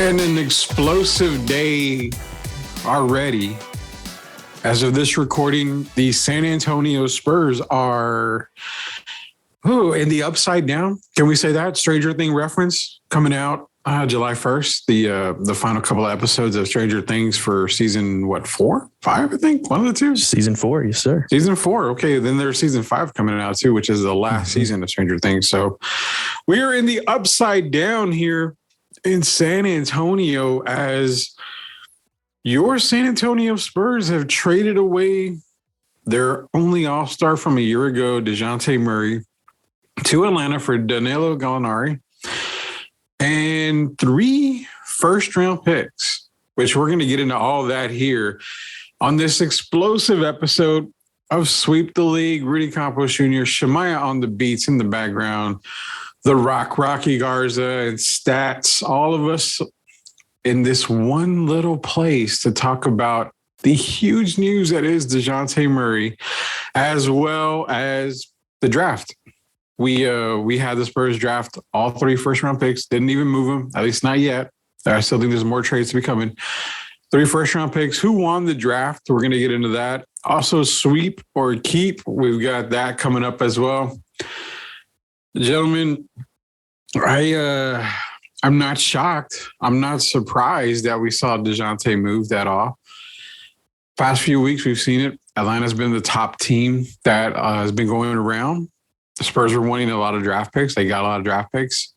And an explosive day already. As of this recording, the San Antonio Spurs are in the upside down. Can we say that? Stranger Thing reference coming out July 1st. The final couple of episodes of Stranger Things for season, 4, 5, I think? One of the two? Season 4, yes, sir. Season 4. Okay, then there's season 5 coming out too, which is the last season of Stranger Things. So we are in the upside down here in San Antonio as your San Antonio Spurs have traded away their only all-star from a year ago, Dejounte Murray, to Atlanta for Danilo Gallinari and 3 first-round picks, which we're going to get into all that here on this explosive episode of Sweep the League. Rudy Campos Jr., Shemaya on the beats in the background, The Rock, Rocky Garza, and Stats, all of us in this one little place to talk about the huge news that is Dejounte Murray, as well as the draft. We had the Spurs draft all 3 first-round picks, didn't even move them, at least not yet. I still think there's more trades to be coming. 3 first-round picks. Who won the draft? We're going to get into that. Also, sweep or keep. We've got that coming up as well. Gentlemen, I'm not shocked. I'm not surprised that we saw Dejounte move that off. Past few weeks, we've seen it. Atlanta's been the top team that has been going around. The Spurs were wanting a lot of draft picks. They got a lot of draft picks.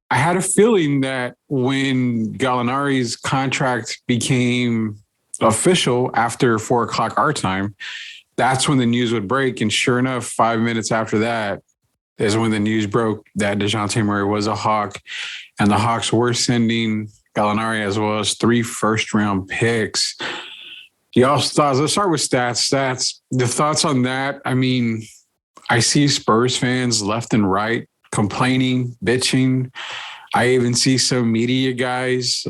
I had a feeling that when Gallinari's contract became official after 4 o'clock our time, that's when the news would break. And sure enough, 5 minutes after that is when the news broke that Dejounte Murray was a Hawk, and the Hawks were sending Gallinari as well as 3 first-round picks. Y'all's thoughts? Let's start with Stats. The thoughts on that? I mean, I see Spurs fans left and right complaining, bitching. I even see some media guys,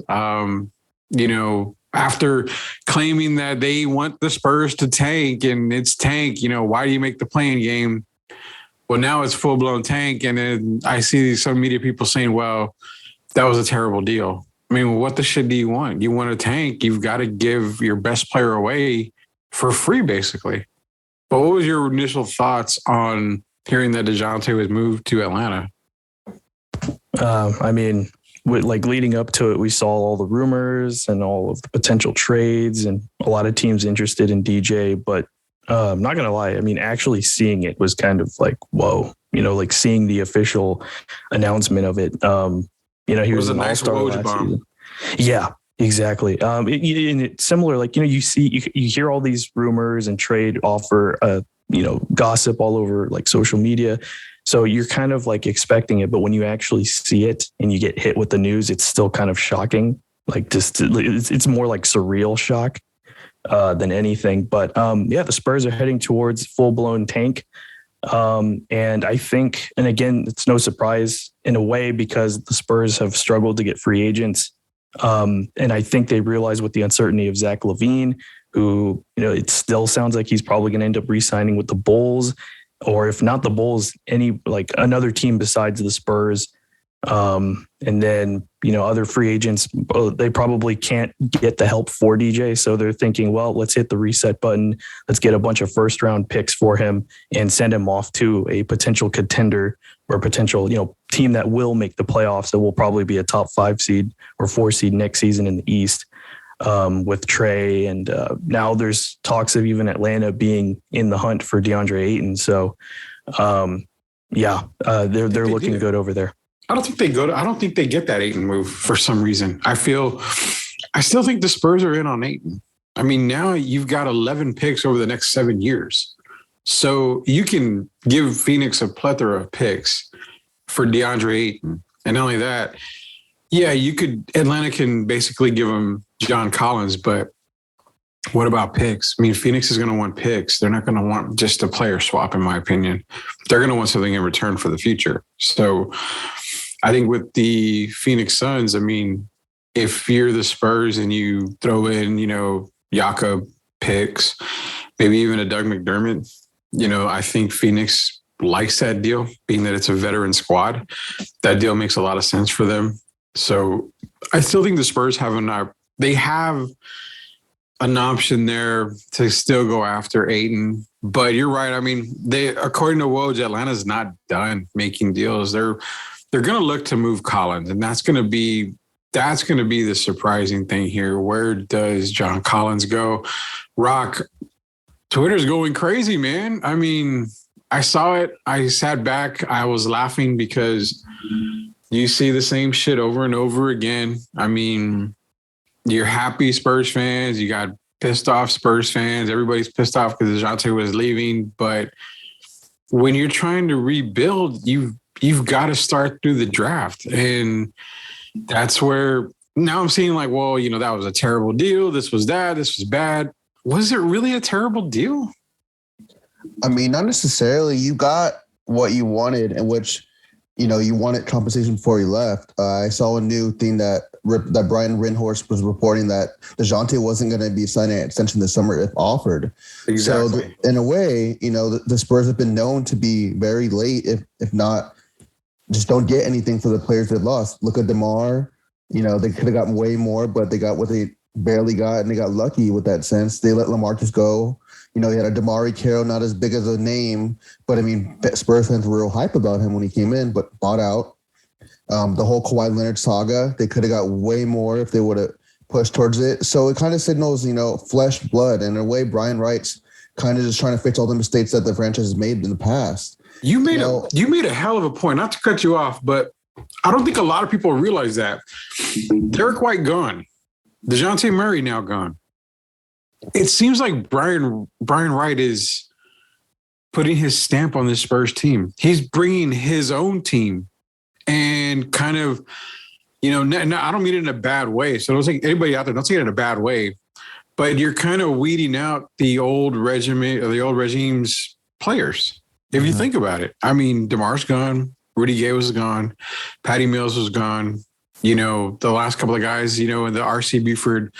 after claiming that they want the Spurs to tank and it's tank, why do you make the play-in game? Well, now it's full-blown tank. And then I see some media people saying, well, that was a terrible deal. I mean, what the shit do you want? You want a tank, you've got to give your best player away for free, basically. But what was your initial thoughts on hearing that Dejounte was moved to Atlanta? Leading up to it, we saw all the rumors and all of the potential trades and a lot of teams interested in DJ. But I'm not going to lie. I mean, actually seeing it was kind of like, whoa, seeing the official announcement of it. He was an all-star last season. Yeah. Exactly. And it's similar, you hear all these rumors and trade offer, gossip all over social media. So you're kind of expecting it. But when you actually see it and you get hit with the news, it's still kind of shocking. It's more like surreal shock than anything. But the Spurs are heading towards full blown tank. And I think, and again, it's no surprise in a way because the Spurs have struggled to get free agents. And I think they realize with the uncertainty of Zach LaVine, who, it still sounds like he's probably going to end up re-signing with the Bulls, or if not the Bulls, another team besides the Spurs. And then, other free agents, they probably can't get the help for DJ. So they're thinking, well, let's hit the reset button. Let's get a bunch of first round picks for him and send him off to a potential contender or potential, team that will make the playoffs. That will probably be a top 5 seed or 4 seed next season in the East with Trey. And now there's talks of even Atlanta being in the hunt for DeAndre Ayton. So they're looking good over there. I don't think they get that Ayton move for some reason. I still think the Spurs are in on Ayton. I mean, now you've got 11 picks over the next 7 years. So you can give Phoenix a plethora of picks for DeAndre Ayton. And not only that, Atlanta can basically give him John Collins, but what about picks? I mean, Phoenix is going to want picks. They're not going to want just a player swap, in my opinion. They're going to want something in return for the future. So I think with the Phoenix Suns, I mean, if you're the Spurs and you throw in, Jakob picks, maybe even a Doug McDermott, I think Phoenix likes that deal, being that it's a veteran squad. That deal makes a lot of sense for them. So I still think the Spurs have they have an option there to still go after Ayton. But you're right. I mean, according to Woj, Atlanta's not done making deals. They're going to look to move Collins, and that's going to be the surprising thing here. Where does John Collins go? Rock, Twitter's going crazy, man. I mean, I saw it. I sat back. I was laughing because you see the same shit over and over again. I mean, you're happy Spurs fans. You got pissed off Spurs fans. Everybody's pissed off because Dejounte was leaving. But when you're trying to rebuild, you've got to start through the draft. And that's where now I'm seeing like, well, that was a terrible deal. This was bad. Was it really a terrible deal? I mean, not necessarily. You got what you wanted, in which, you wanted compensation before he left. I saw a new thing that Brian Windhorst was reporting that Dejounte wasn't going to be signing an extension this summer if offered. Exactly. So in a way, the Spurs have been known to be very late, if not, just don't get anything for the players they've lost. Look at DeMar. They could have gotten way more, but they got what they barely got, and they got lucky with that sense. They let LaMarcus go. They had a DeMar Carroll, not as big as a name, but I mean, Spurs fans were real hype about him when he came in, but bought out. The whole Kawhi Leonard saga, they could have got way more if they would have pushed towards it. So it kind of signals, flesh, blood. And in a way, Brian Wright's kind of just trying to fix all the mistakes that the franchise has made in the past. You made a hell of a point, not to cut you off, but I don't think a lot of people realize that. Derek White gone. DeJounte Murray now gone. It seems like Brian Wright is putting his stamp on this Spurs team. He's bringing his own team and kind of, no, I don't mean it in a bad way. So don't think anybody out there, don't see it in a bad way, but you're kind of weeding out the old regiment or the old regime's players. If you think about it, I mean, DeMar's gone, Rudy Gay was gone, Patty Mills was gone. The last couple of guys, in the R.C. Buford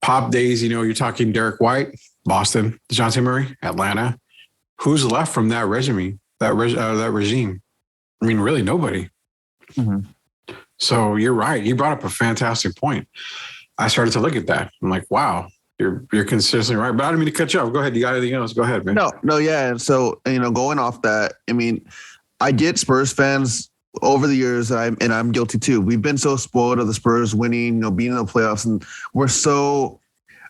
Pop days, you're talking Derek White, Boston, DeJounte Murray, Atlanta. Who's left from that regime? That regime? I mean, really nobody. Mm-hmm. So you're right. You brought up a fantastic point. I started to look at that. I'm like, wow, you're consistently right. But I don't mean to cut you off. Go ahead. You got anything else? Go ahead, man. No, yeah. And so, going off that, I mean, I get Spurs fans over the years, and I'm guilty too. We've been so spoiled of the Spurs winning, being in the playoffs, and we're so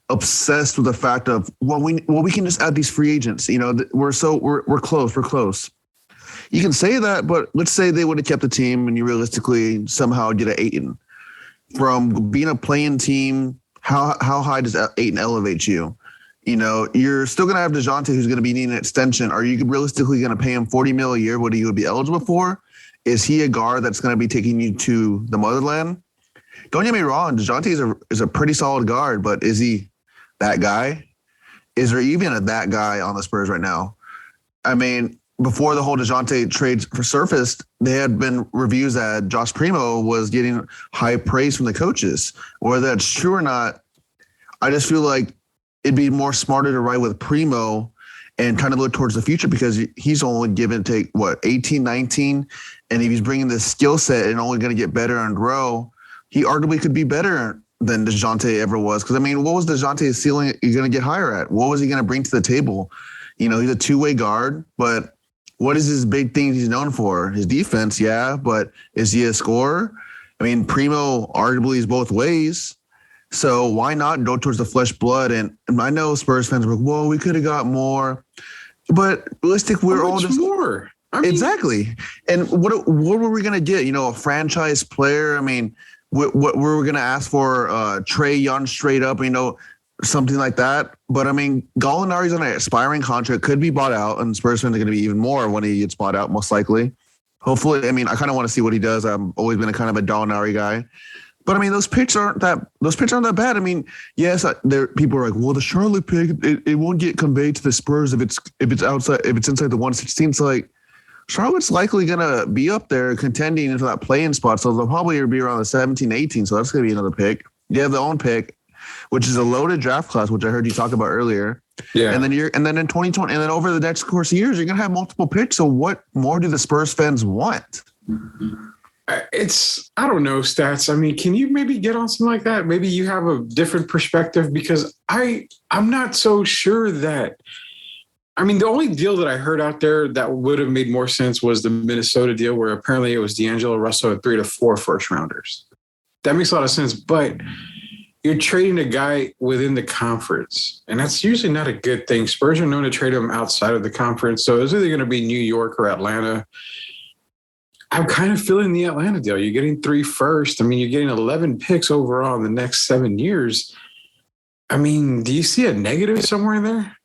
obsessed with the fact of we can just add these free agents. We're close. You can say that, but let's say they would have kept the team, and you realistically somehow get an Ayton. From being a playing team, how high does Ayton elevate you? You're still going to have DeJounte, who's going to be needing an extension. Are you realistically going to pay him $40 million a year? What he would be eligible for? Is he a guard that's going to be taking you to the motherland? Don't get me wrong, DeJounte is a pretty solid guard, but is he that guy? Is there even that guy on the Spurs right now? I mean, before the whole DeJounte trade surfaced, there had been reviews that Josh Primo was getting high praise from the coaches. Whether that's true or not, I just feel like it'd be more smarter to ride with Primo and kind of look towards the future, because he's only given take 18, 19. And if he's bringing this skill set and only going to get better and grow, he arguably could be better than DeJounte ever was. Because, I mean, what was DeJounte's ceiling you're going to get higher at? What was he going to bring to the table? He's a two-way guard, but what is his big thing he's known for? His defense, yeah, but is he a scorer? I mean, Primo arguably is both ways. So why not go towards the flesh blood? And I know Spurs fans were like, well, we could have got more. But realistic, we're all just more. I mean, exactly. And what were we going to get? A franchise player? I mean, what were we going to ask for? Trae Young straight up, something like that. But I mean, Gallinari's on an expiring contract, could be bought out, and Spurs fans are going to be even more when he gets bought out, most likely. Hopefully, I mean, I kind of want to see what he does. I've always been a kind of a Gallinari guy. But I mean, those picks aren't that bad. I mean, yes, people are like, well, the Charlotte pick, it won't get conveyed to the Spurs if it's inside the 116. It's like, Charlotte's likely gonna be up there contending into that play-in spot, so they'll probably be around the 17, 18. So that's gonna be another pick. You have their own pick, which is a loaded draft class, which I heard you talk about earlier. Yeah. And then in 2020, and then over the next course of years, you're gonna have multiple picks. So what more do the Spurs fans want? I don't know, Stats. I mean, can you maybe get on something like that? Maybe you have a different perspective, because I'm not so sure that. I mean, the only deal that I heard out there that would have made more sense was the Minnesota deal, where apparently it was D'Angelo Russell and 3 to 4 first rounders. That makes a lot of sense, but you're trading a guy within the conference, and that's usually not a good thing. Spurs are known to trade him outside of the conference, so it's either going to be New York or Atlanta. I'm kind of feeling the Atlanta deal. You're getting 3 first. I mean, you're getting 11 picks overall in the next 7 years. I mean, do you see a negative somewhere in there?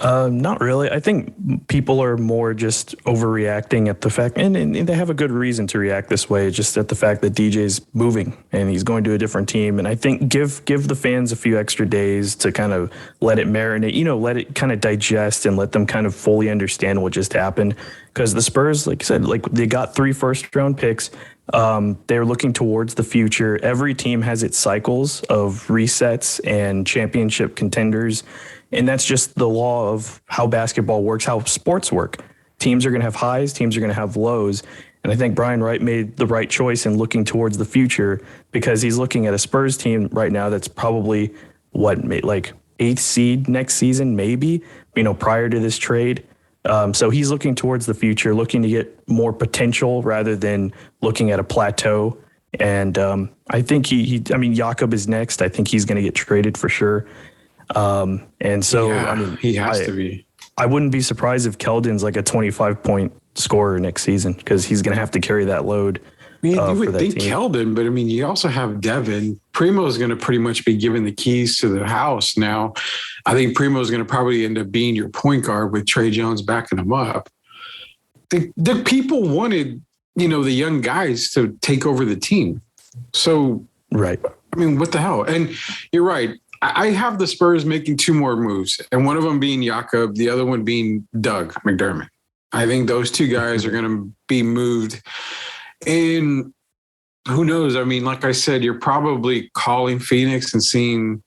Not really. I think people are more just overreacting at the fact, and they have a good reason to react this way, just at the fact that DJ's moving and he's going to a different team. And I think give the fans a few extra days to kind of let it marinate, let it kind of digest and let them kind of fully understand what just happened. Because the Spurs, like I said, like they got 3 first-round picks. They're looking towards the future. Every team has its cycles of resets and championship contenders. And that's just the law of how basketball works, how sports work. Teams are going to have highs, teams are going to have lows. And I think Brian Wright made the right choice in looking towards the future, because he's looking at a Spurs team right now that's probably, like 8th seed next season, maybe, prior to this trade. So he's looking towards the future, looking to get more potential rather than looking at a plateau. And I think Jakob is next. I think he's going to get traded for sure. And so, yeah, he has to be. I wouldn't be surprised if Keldon's like a 25-point scorer next season, because he's going to have to carry that load. I mean, you would think Keldon, but I mean, you also have Devin. Primo is going to pretty much be given the keys to the house now. I think Primo is going to probably end up being your point guard with Trey Jones backing him up. The people wanted, the young guys to take over the team. So, right. I mean, what the hell? And you're right. I have the Spurs making 2 more moves, and one of them being Jakob, the other one being Doug McDermott. I think those 2 guys are going to be moved. And who knows? I mean, like I said, you're probably calling Phoenix and seeing,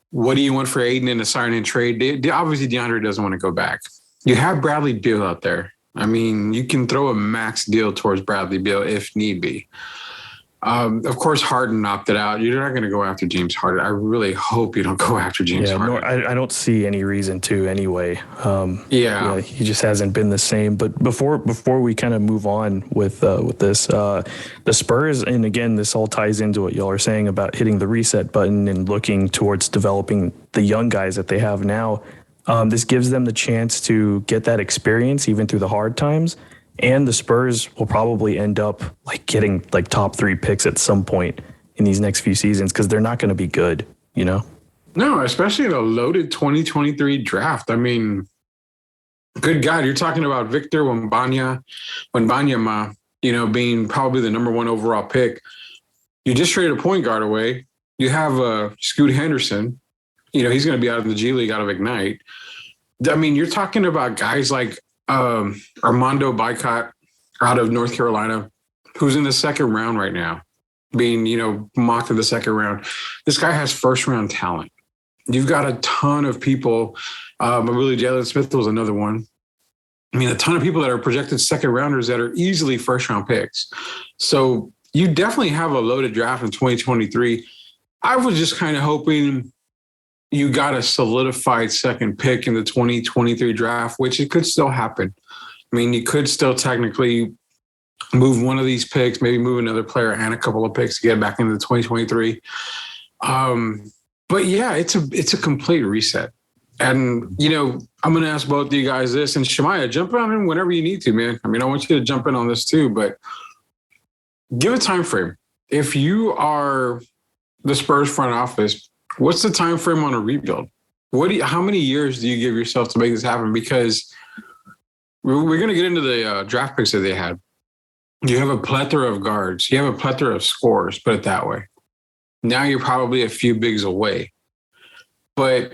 what do you want for Aiden in a sign-in trade? Obviously, DeAndre doesn't want to go back. You have Bradley Beal out there. I mean, you can throw a max deal towards Bradley Beal if need be. Of course, Harden opted out. You're not going to go after James Harden. I really hope you don't go after James Harden. No, I don't see any reason to anyway. He just hasn't been the same. But before we kind of move on with this, the Spurs, and again, this all ties into what y'all are saying about hitting the reset button and looking towards developing the young guys that they have now. This gives them the chance to get that experience even through the hard times. And the Spurs will probably end up like getting like top 3 picks at some point in these next few seasons, because they're not going to be good, No, especially in a loaded 2023 draft. I mean, good God, you're talking about Victor Wembanyama, being probably the number 1 overall pick. You just traded a point guard away. You have Scoot Henderson. He's going to be out of the G League, out of Ignite. I mean, you're talking about guys like Armando Bacot out of North Carolina, who's in the 2nd round right now, being, mocked in the 2nd round. This guy has 1st-round talent. You've got a ton of people. I believe Jalen Smith was another one. I mean, a ton of people that are projected 2nd rounders that are easily 1st-round picks. So you definitely have a loaded draft in 2023. I was just kind of hoping you got a solidified 2nd pick in the 2023 draft, which it could still happen. I mean, you could still technically move one of these picks, maybe move another player and a couple of picks to get back into the 2023. But yeah, it's a complete reset. And, I'm going to ask both of you guys this, and Shemaya, jump on in whenever you need to, man. I mean, I want you to jump in on this too, but give a time frame. If you are the Spurs front office, what's the time frame on a rebuild? How many years do you give yourself to make this happen? Because we're going to get into the draft picks that they had. You have a plethora of guards. You have a plethora of scorers, put it that way. Now you're probably a few bigs away. But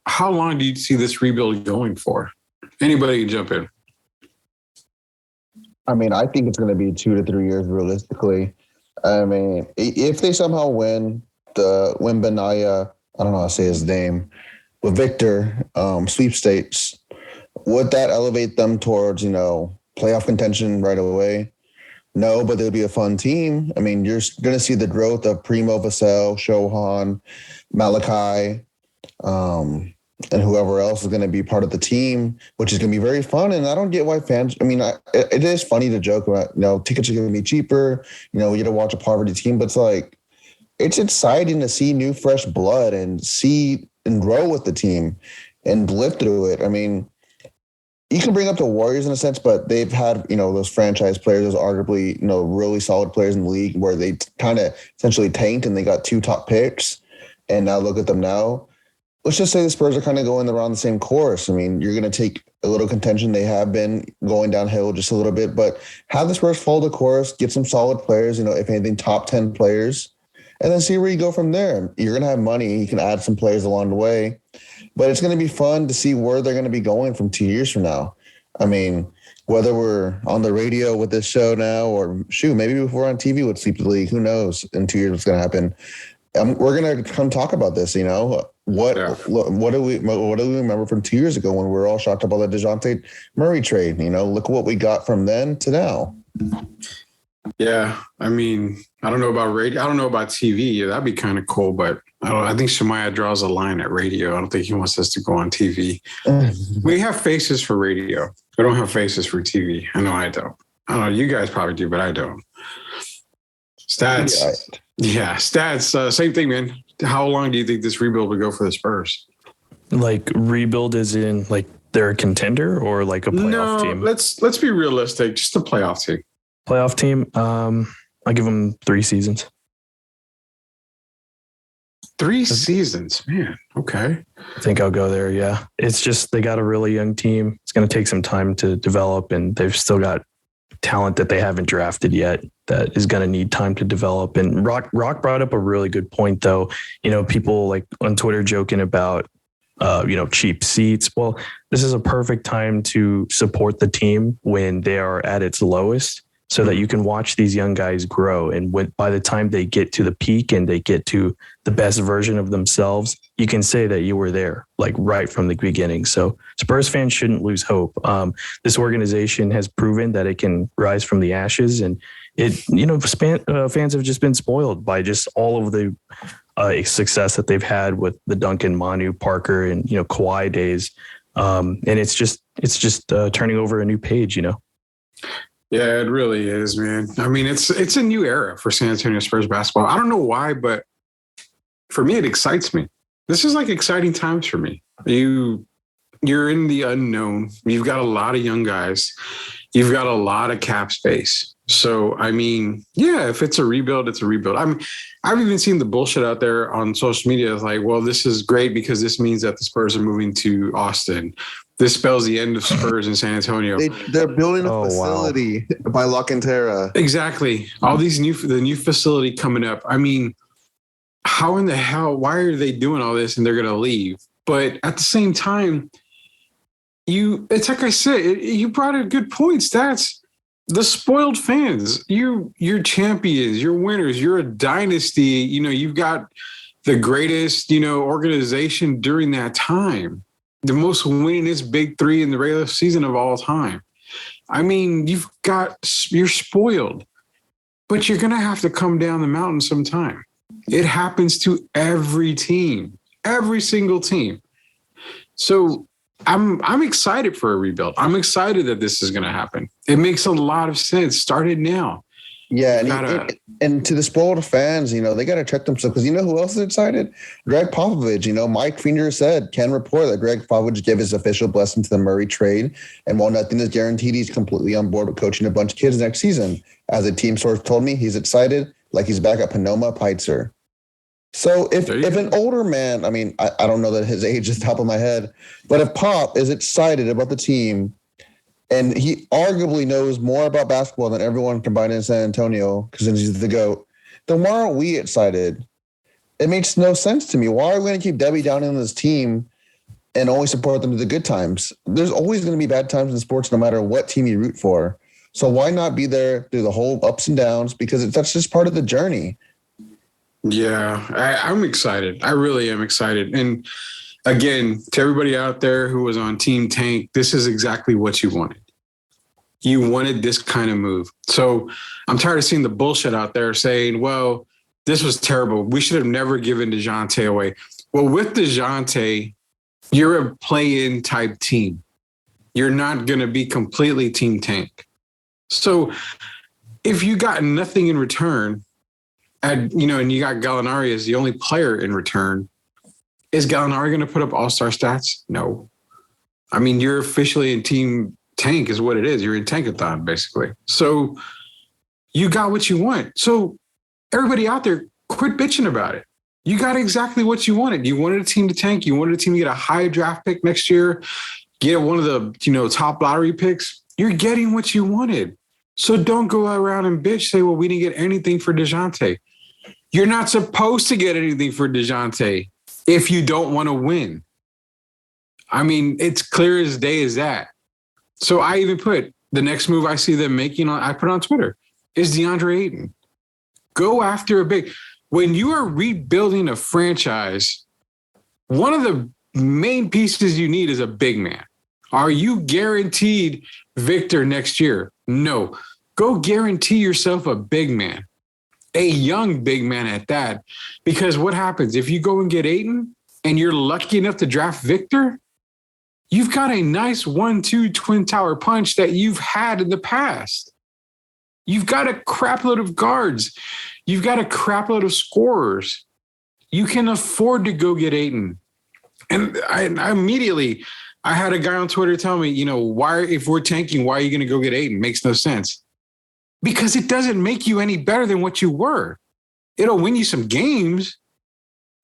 how long do you see this rebuild going for? Anybody can jump in. I mean, I think it's going to be 2 to 3 years realistically. I mean, if they somehow win the Wembanyama, I don't know how to say his name, with Victor sweepstakes, would that elevate them towards, playoff contention right away? No, but they'll be a fun team. I mean, you're going to see the growth of Primo, Vassell, Shohan, Malachi, and whoever else is going to be part of the team, which is going to be very fun. And I don't get why fans. I mean, it is funny to joke about. Tickets are going to be cheaper. We get to watch a poverty team, but it's like it's exciting to see new, fresh blood and see and grow with the team and live through it. I mean, you can bring up the Warriors in a sense, but they've had, those franchise players, those arguably, really solid players in the league where they kind of essentially tanked and they got 2 top picks. And now look at them now. Let's just say the Spurs are kind of going around the same course. I mean, you're going to take a little contention. They have been going downhill just a little bit, but have the Spurs follow the course, get some solid players, if anything, top 10 players, and then see where you go from there. You're going to have money. You can add some players along the way. But it's going to be fun to see where they're going to be going from 2 years from now. I mean, whether we're on the radio with this show now or, maybe if we're on TV with Sleep the League, who knows in 2 years what's going to happen. We're going to come talk about this, What do we remember from 2 years ago when we were all shocked about the Dejounte Murray trade? Look what we got from then to now. Yeah, I mean, I don't know about radio. I don't know about TV. That'd be kind of cool, but I think Shemaiah draws a line at radio. I don't think he wants us to go on TV. We have faces for radio. We don't have faces for TV. I know I don't. I don't know. You guys probably do, but I don't. Stats. Yeah, stats. Same thing, man. How long do you think this rebuild would go for the Spurs? Like rebuild is in like they're a contender or like a playoff team? Let's be realistic. Just a playoff team. Playoff team. I'll give them 3 seasons. 3 seasons, man. Okay. I think I'll go there. Yeah. It's just, they got a really young team. It's going to take some time to develop, and they've still got talent that they haven't drafted yet that is going to need time to develop. And Rock brought up a really good point though. People like on Twitter joking about, cheap seats. Well, this is a perfect time to support the team when they are at its lowest, so that you can watch these young guys grow. And by the time they get to the peak and they get to the best version of themselves, you can say that you were there, like right from the beginning. So Spurs fans shouldn't lose hope. This organization has proven that it can rise from the ashes, and fans have just been spoiled by just all of the success that they've had with the Duncan, Manu, Parker, and Kawhi days. And it's just turning over a new page. Yeah, it really is, man. I mean, it's a new era for San Antonio Spurs basketball. I don't know why, but for me, it excites me. This is like exciting times for me. You're in the unknown. You've got a lot of young guys. You've got a lot of cap space. So, I mean, yeah, if it's a rebuild, it's a rebuild. I've even seen the bullshit out there on social media. It's like, well, this is great because this means that the Spurs are moving to Austin. This spells the end of Spurs in San Antonio. They're building a facility by La Cantera. Exactly. All these the new facility coming up. I mean, how in the hell, why are they doing all this and they're going to leave? But at the same time, it's like I said, you brought a good point, Stats. The spoiled fans, you're champions, you're winners, you're a dynasty. You've got the greatest, organization during that time. The most winningest big 3 in the regular season of all time. I mean, you're spoiled, but you're going to have to come down the mountain sometime. It happens to every team, every single team. So I'm excited for a rebuild. I'm excited that this is going to happen. It makes a lot of sense. Start it now. Yeah, and to the spoiled fans, they got to check themselves, because who else is excited? Greg Popovich. Mike Finger can report that Greg Popovich gave his official blessing to the Murray trade, and while nothing is guaranteed, he's completely on board with coaching a bunch of kids next season. As a team source told me, he's excited, like he's back at Panoma Pizzer. So if an older man, I mean, I don't know that his age is top of my head, but if Pop is excited about the team, and he arguably knows more about basketball than everyone combined in San Antonio, because he's the GOAT, then why aren't we excited? It makes no sense to me. Why are we going to keep Debbie down in this team and only support them through the good times? There's always going to be bad times in sports, no matter what team you root for. So why not be there through the whole ups and downs? Because that's just part of the journey. Yeah, I'm excited. I really am excited. And again, to everybody out there who was on Team Tank, this is exactly what you wanted. you wanted this kind of move. So I'm tired of seeing the bullshit out there saying, well, this was terrible. We should have never given Dejounte away. Well, with Dejounte, you're a play-in type team. You're not going to be completely team tank. So if you got nothing in return, and you got Gallinari as the only player in return, is Gallinari going to put up all-star stats? No. I mean, you're officially in team tank is what it is. You're in tankathon, basically. So you got what you want. So everybody out there, quit bitching about it. You got exactly what you wanted. You wanted a team to tank. You wanted a team to get a high draft pick next year, get one of the top lottery picks. You're getting what you wanted. So don't go around and bitch, say, well, we didn't get anything for Dejounte. You're not supposed to get anything for Dejounte if you don't want to win. I mean, it's clear as day as that. So I even put the next move I see them making I put on Twitter is DeAndre Ayton. Go after a big. When you are rebuilding a franchise, one of the main pieces you need is a big man. Are you guaranteed Victor next year? No. Go guarantee yourself a big man, a young big man at that. Because what happens if you go and get Ayton and you're lucky enough to draft Victor? You've got a nice 1-2 twin tower punch that you've had in the past. You've got a crap load of guards. You've got a crap load of scorers. You can afford to go get Ayton. And I immediately, I had a guy on Twitter tell me, why, if we're tanking, why are you going to go get Ayton? Makes no sense. Because it doesn't make you any better than what you were. It'll win you some games,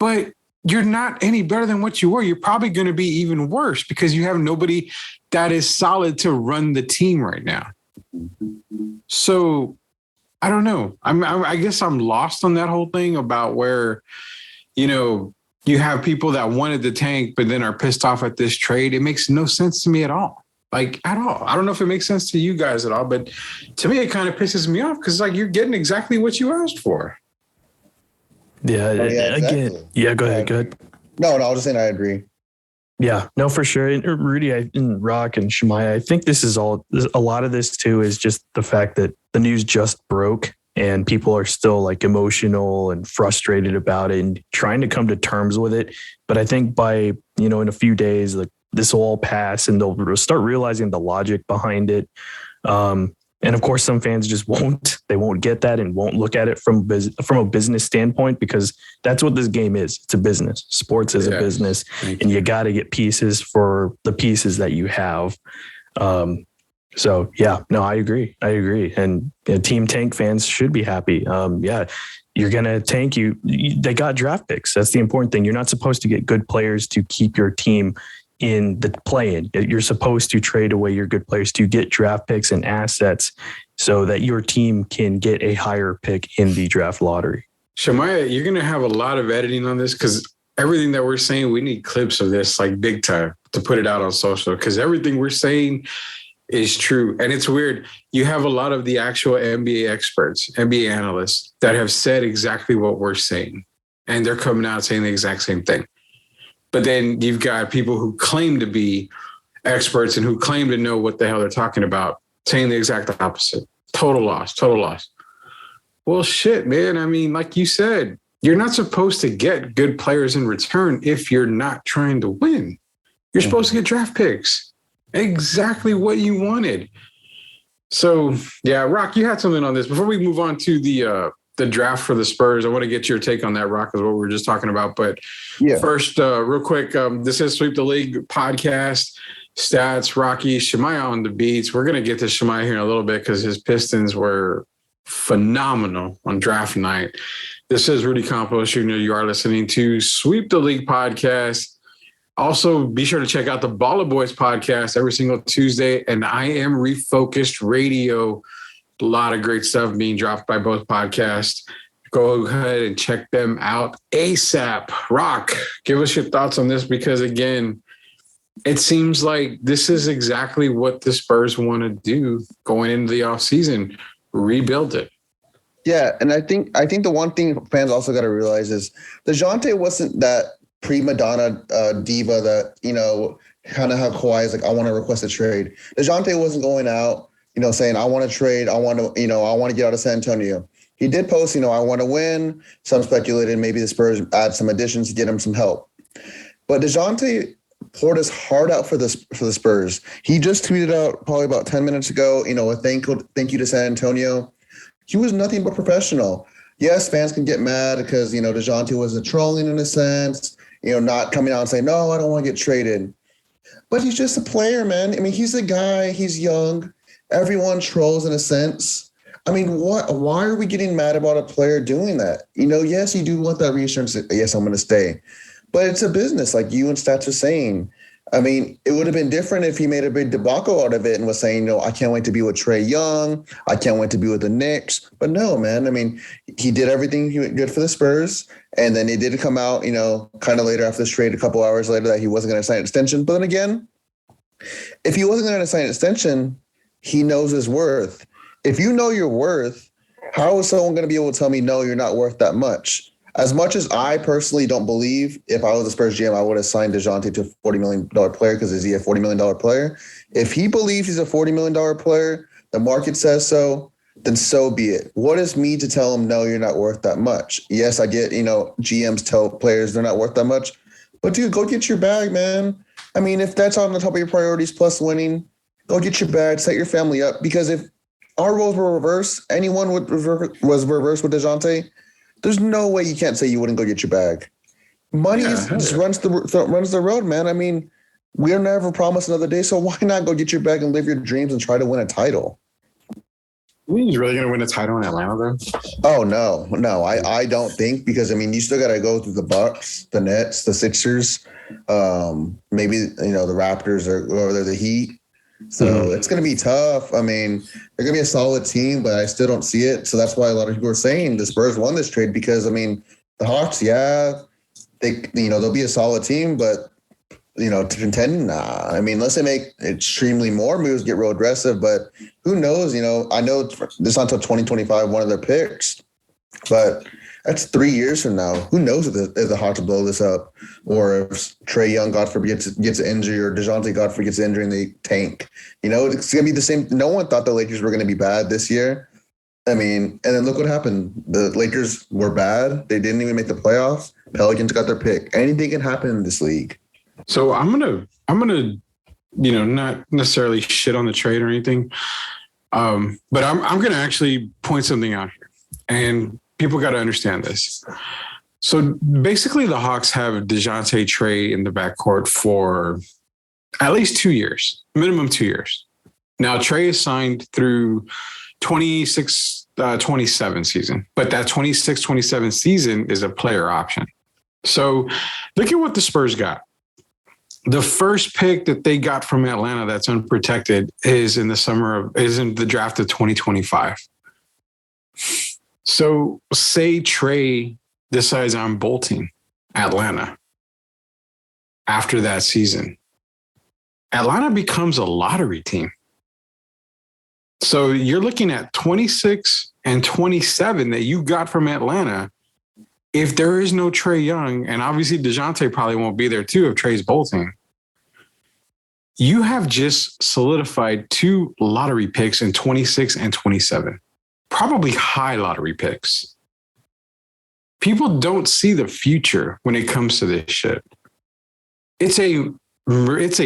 but you're not any better than what you were. You're probably going to be even worse because you have nobody that is solid to run the team right now. So I don't know. I guess I'm lost on that whole thing about where, you have people that wanted the tank, but then are pissed off at this trade. It makes no sense to me at all. Like at all. I don't know if it makes sense to you guys at all, but to me, it kind of pisses me off because you're getting exactly what you asked for. Yeah. Exactly. Again. Yeah. Go ahead. Go ahead. No, I was just saying I agree. Yeah, no, for sure. And Rudy and Rock and Shemaya, I think this is a lot of this too is just the fact that the news just broke and people are still like emotional and frustrated about it and trying to come to terms with it. But I think by, in a few days, like this will all pass and they'll start realizing the logic behind it. And of course, some fans just won't get that and won't look at it from a business standpoint because that's what this game is. It's a business. Sports is a business and you got to get pieces for the pieces that you have. So yeah, no, I agree. And Team Tank fans should be happy. You're going to tank they got draft picks. That's the important thing. You're not supposed to get good players to keep your team in the play-in. You're supposed to trade away your good players to get draft picks and assets so that your team can get a higher pick in the draft lottery. Shemaya, you're going to have a lot of editing on this because everything that we're saying, we need clips of this like big time to put it out on social because everything we're saying is true. And it's weird. You have a lot of the actual NBA experts, NBA analysts that have said exactly what we're saying. And they're coming out saying the exact same thing. But then you've got people who claim to be experts and who claim to know what the hell they're talking about, saying the exact opposite. Total loss. Well, shit, man. I mean, like you said, you're not supposed to get good players in return if you're not trying to win. You're supposed to get draft picks. Exactly what you wanted. So, yeah, Rock, you had something on this. Before we move on to the draft for the Spurs, I want to get your take on that, Rock, is what we were just talking about. But first, real quick, this is Sweep the League podcast. Stats, Rocky, Shemaya on the beats. We're going to get to Shemaya here in a little bit because his Pistons were phenomenal on draft night. This is Rudy Campos. You are listening to Sweep the League podcast. Also, be sure to check out the Baller Boys podcast every single Tuesday. And I Am Refocused Radio. A lot of great stuff being dropped by both podcasts. Go ahead and check them out ASAP. Rock, give us your thoughts on this because, again, it seems like this is exactly what the Spurs want to do going into the offseason, rebuild it. Yeah, and I think the one thing fans also got to realize is Dejounte wasn't that prima donna diva that, kind of how Kawhi is like, I want to request a trade. Dejounte wasn't going out saying, I want to trade. I want to get out of San Antonio. He did post, I want to win. Some speculated maybe the Spurs add some additions to get him some help. But Dejounte poured his heart out for the Spurs. He just tweeted out probably about 10 minutes ago, a thank you to San Antonio. He was nothing but professional. Yes, fans can get mad because, Dejounte was a trolling in a sense, not coming out and saying, no, I don't want to get traded. But he's just a player, man. I mean, he's a guy. He's young. Everyone trolls in a sense. I mean, why are we getting mad about a player doing that? Yes, you do want that reassurance. Yes, I'm going to stay. But it's a business, like you and Stats are saying. I mean, it would have been different if he made a big debacle out of it and was saying, I can't wait to be with Trae Young. I can't wait to be with the Knicks. But no, man. I mean, he did everything good for the Spurs. And then it did come out, kind of later after this trade, a couple hours later, that he wasn't going to sign an extension. But then again, if he wasn't going to sign an extension, he knows his worth. If you know your worth, how is someone going to be able to tell me, no, you're not worth that much? As much as I personally don't believe, if I was a Spurs GM, I would have signed Dejounte to a $40 million player because is he a $40 million player? If he believes he's a $40 million player, the market says so, then so be it. What is me to tell him, no, you're not worth that much? Yes, I get, GMs tell players they're not worth that much. But, dude, go get your bag, man. I mean, if that's on the top of your priorities plus winning, go get your bag, set your family up. Because if our roles were reversed, anyone was reversed with Dejounte, there's no way you can't say you wouldn't go get your bag. Money just runs the road, man. I mean, we're never promised another day, so why not go get your bag and live your dreams and try to win a title? He's really going to win a title in Atlanta, though? Oh, no. I don't think, because, I mean, you still got to go through the Bucks, the Nets, the Sixers, maybe, the Raptors or they're the Heat. So it's going to be tough. I mean, they're going to be a solid team, but I still don't see it. So that's why a lot of people are saying the Spurs won this trade because, I mean, the Hawks, they'll be a solid team, but, to contend, nah. I mean, unless they make extremely more moves, get real aggressive, but who knows? I know this not until 2025, one of their picks, but that's 3 years from now. Who knows if the Hawks blow this up, or if Trae Young, God forbid, gets an injury, or Dejounte, God forbid, gets an injury and they tank. It's going to be the same. No one thought the Lakers were going to be bad this year. I mean, and then look what happened. The Lakers were bad. They didn't even make the playoffs. Pelicans got their pick. Anything can happen in this league. So I'm gonna, not necessarily shit on the trade or anything, but I'm gonna actually point something out here, and people got to understand this. So basically, the Hawks have Dejounte, Trae in the backcourt for at least 2 years, minimum 2 years. Now Trae is signed through 26-27 season, but that 26-27 season is a player option. So look at what the Spurs got. The first pick that they got from Atlanta that's unprotected is in the draft of 2025. So say Trae decides I'm bolting Atlanta after that season. Atlanta becomes a lottery team. So you're looking at 26 and 27 that you got from Atlanta. If there is no Trae Young, and obviously Dejounte probably won't be there too if Trae's bolting, you have just solidified 2 lottery picks in 26 and 27. Probably high lottery picks. People don't see the future when it comes to this shit. It's a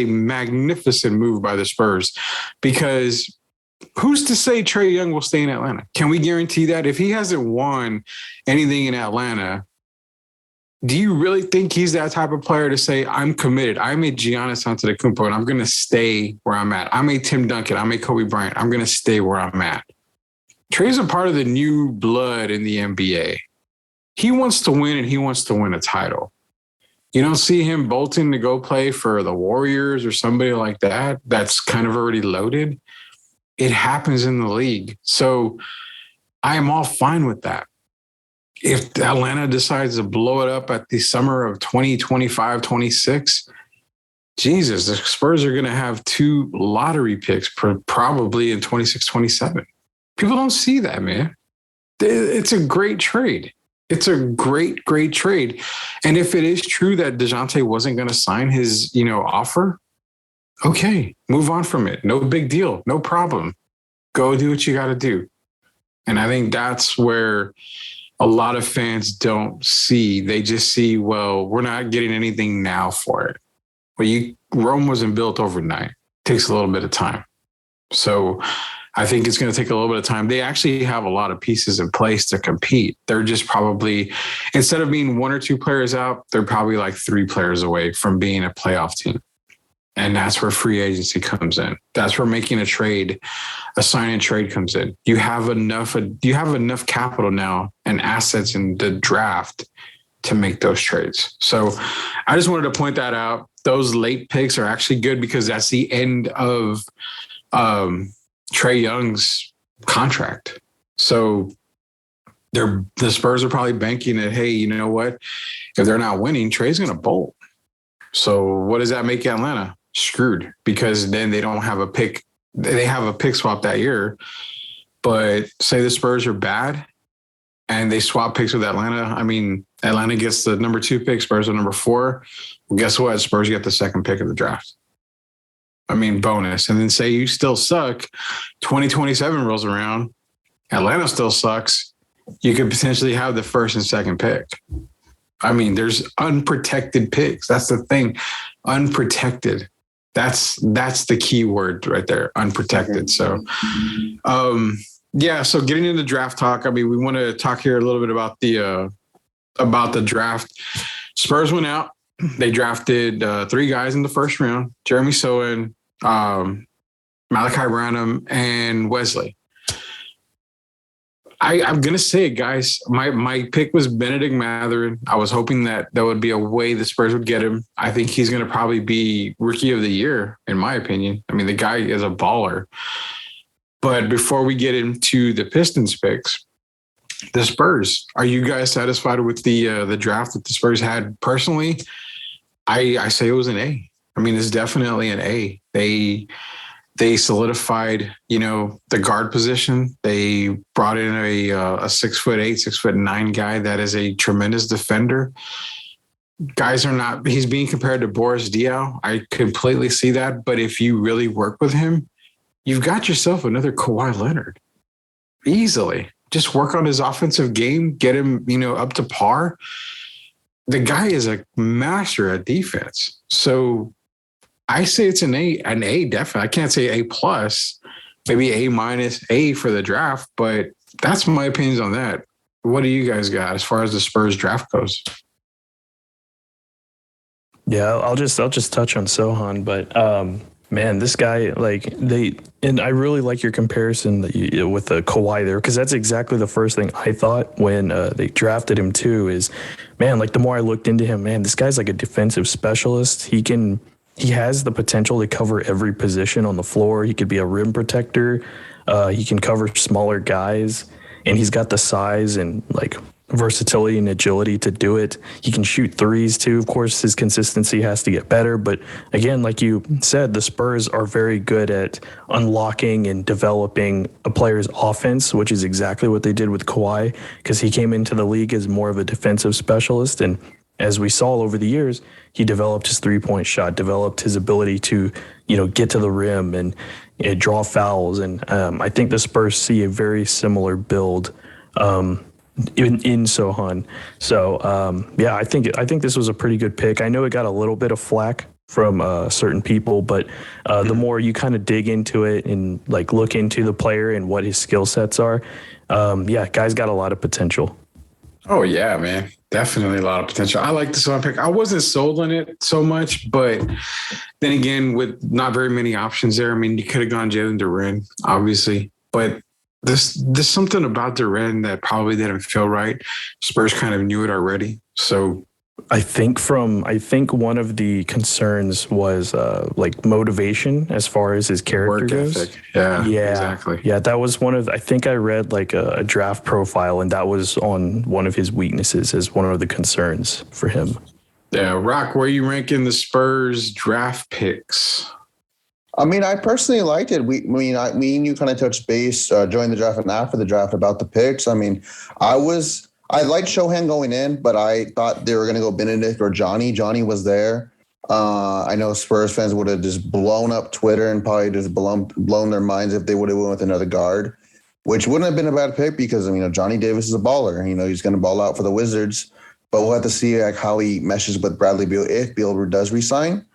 magnificent move by the Spurs, because who's to say Trae Young will stay in Atlanta? Can we guarantee that? If he hasn't won anything in Atlanta, do you really think he's that type of player to say, I'm committed? I'm a Giannis Antetokounmpo and I'm going to stay where I'm at. I'm a Tim Duncan. I'm a Kobe Bryant. I'm going to stay where I'm at. Trae's a part of the new blood in the NBA. He wants to win, and he wants to win a title. You don't see him bolting to go play for the Warriors or somebody like that that's kind of already loaded. It happens in the league. So I am all fine with that. If Atlanta decides to blow it up at the summer of 2025, 26, Jesus, the Spurs are going to have 2 lottery picks probably in 26, 27. People don't see that, man. It's a great trade. It's a great, great trade. And if it is true that Dejounte wasn't going to sign his, offer, okay, move on from it. No big deal. No problem. Go do what you got to do. And I think that's where a lot of fans don't see. They just see, well, we're not getting anything now for it. But Rome wasn't built overnight. It takes a little bit of time. So I think it's going to take a little bit of time. They actually have a lot of pieces in place to compete. They're just probably, instead of being 1 or 2 players out, they're probably like 3 players away from being a playoff team. And that's where free agency comes in. That's where making a sign and trade comes in. You have enough capital now and assets in the draft to make those trades. So I just wanted to point that out. Those late picks are actually good because that's the end of Trae Young's contract. So the Spurs are probably banking that, hey, you know what? If they're not winning, Trae's going to bolt. So what does that make Atlanta? Screwed, because then they don't have a pick. They have a pick swap that year. But say the Spurs are bad and they swap picks with Atlanta. I mean, Atlanta gets the number 2 pick, Spurs are number 4. Well, guess what? Spurs get the 2nd pick of the draft. I mean, bonus. And then say you still suck, 2027 rolls around, Atlanta still sucks, you could potentially have the 1st and 2nd pick. I mean, there's unprotected picks. That's the thing. Unprotected. That's the key word right there, unprotected. So, so getting into draft talk, I mean, we want to talk here a little bit about the draft. Spurs went out. They drafted 3 guys in the 1st round, Jeremy Sohan, Malachi Branham, and Wesley. I'm going to say it, guys. My pick was Benedict Mathurin. I was hoping that would be a way the Spurs would get him. I think he's going to probably be Rookie of the Year, in my opinion. I mean, the guy is a baller. But before we get into the Pistons picks, the Spurs, are you guys satisfied with the draft that the Spurs had? Personally, I say it was an A. I mean, it's definitely an A. They solidified, the guard position. They brought in a 6'8", 6'9" guy that is a tremendous defender. He's being compared to Boris Diaw. I completely see that. But if you really work with him, you've got yourself another Kawhi Leonard. Easily. Just work on his offensive game, get him, up to par. The guy is a master at defense. So I say it's an A definitely. I can't say A+, maybe A- for the draft, but that's my opinions on that. What do you guys got as far as the Spurs draft goes? Yeah, I'll just touch on Sohan, but man, this guy, and I really like your comparison with the Kawhi there, because that's exactly the first thing I thought when they drafted him too. Is, man, the more I looked into him, man, this guy's like a defensive specialist. He has the potential to cover every position on the floor. He could be a rim protector. He can cover smaller guys, and he's got the size and versatility and agility to do it. He can shoot threes too. Of course, his consistency has to get better. But again, like you said, the Spurs are very good at unlocking and developing a player's offense, which is exactly what they did with Kawhi, because he came into the league as more of a defensive specialist. And as we saw over the years, he developed his 3-point shot, developed his ability to, get to the rim and draw fouls. And I think the Spurs see a very similar build in Sohan. So I think this was a pretty good pick. I know it got a little bit of flack from certain people, but the more you kind of dig into it and look into the player and what his skill sets are, guy's got a lot of potential. Oh yeah, man. Definitely a lot of potential. I like the Sohan pick. I wasn't sold on it so much, but then again, with not very many options there, I mean, you could have gone Jalen Duren, obviously, but there's something about Duren that probably didn't feel right. Spurs kind of knew it already. So I think one of the concerns was motivation as far as his character work goes. ethic. Yeah, exactly. Yeah, that was I think I read a draft profile, and that was on one of his weaknesses as one of the concerns for him. Yeah, Rock, where are you ranking the Spurs draft picks? I mean, I personally liked it. Me and you kind of touched base during the draft and after the draft about the picks. I mean, I liked Sohan going in, but I thought they were going to go Benedict or Johnny. Johnny was there. I know Spurs fans would have just blown up Twitter and probably just blown their minds if they would have went with another guard, which wouldn't have been a bad pick because, Johnny Davis is a baller. He's going to ball out for the Wizards, but we'll have to see how he meshes with Bradley Beal if Beal does resign.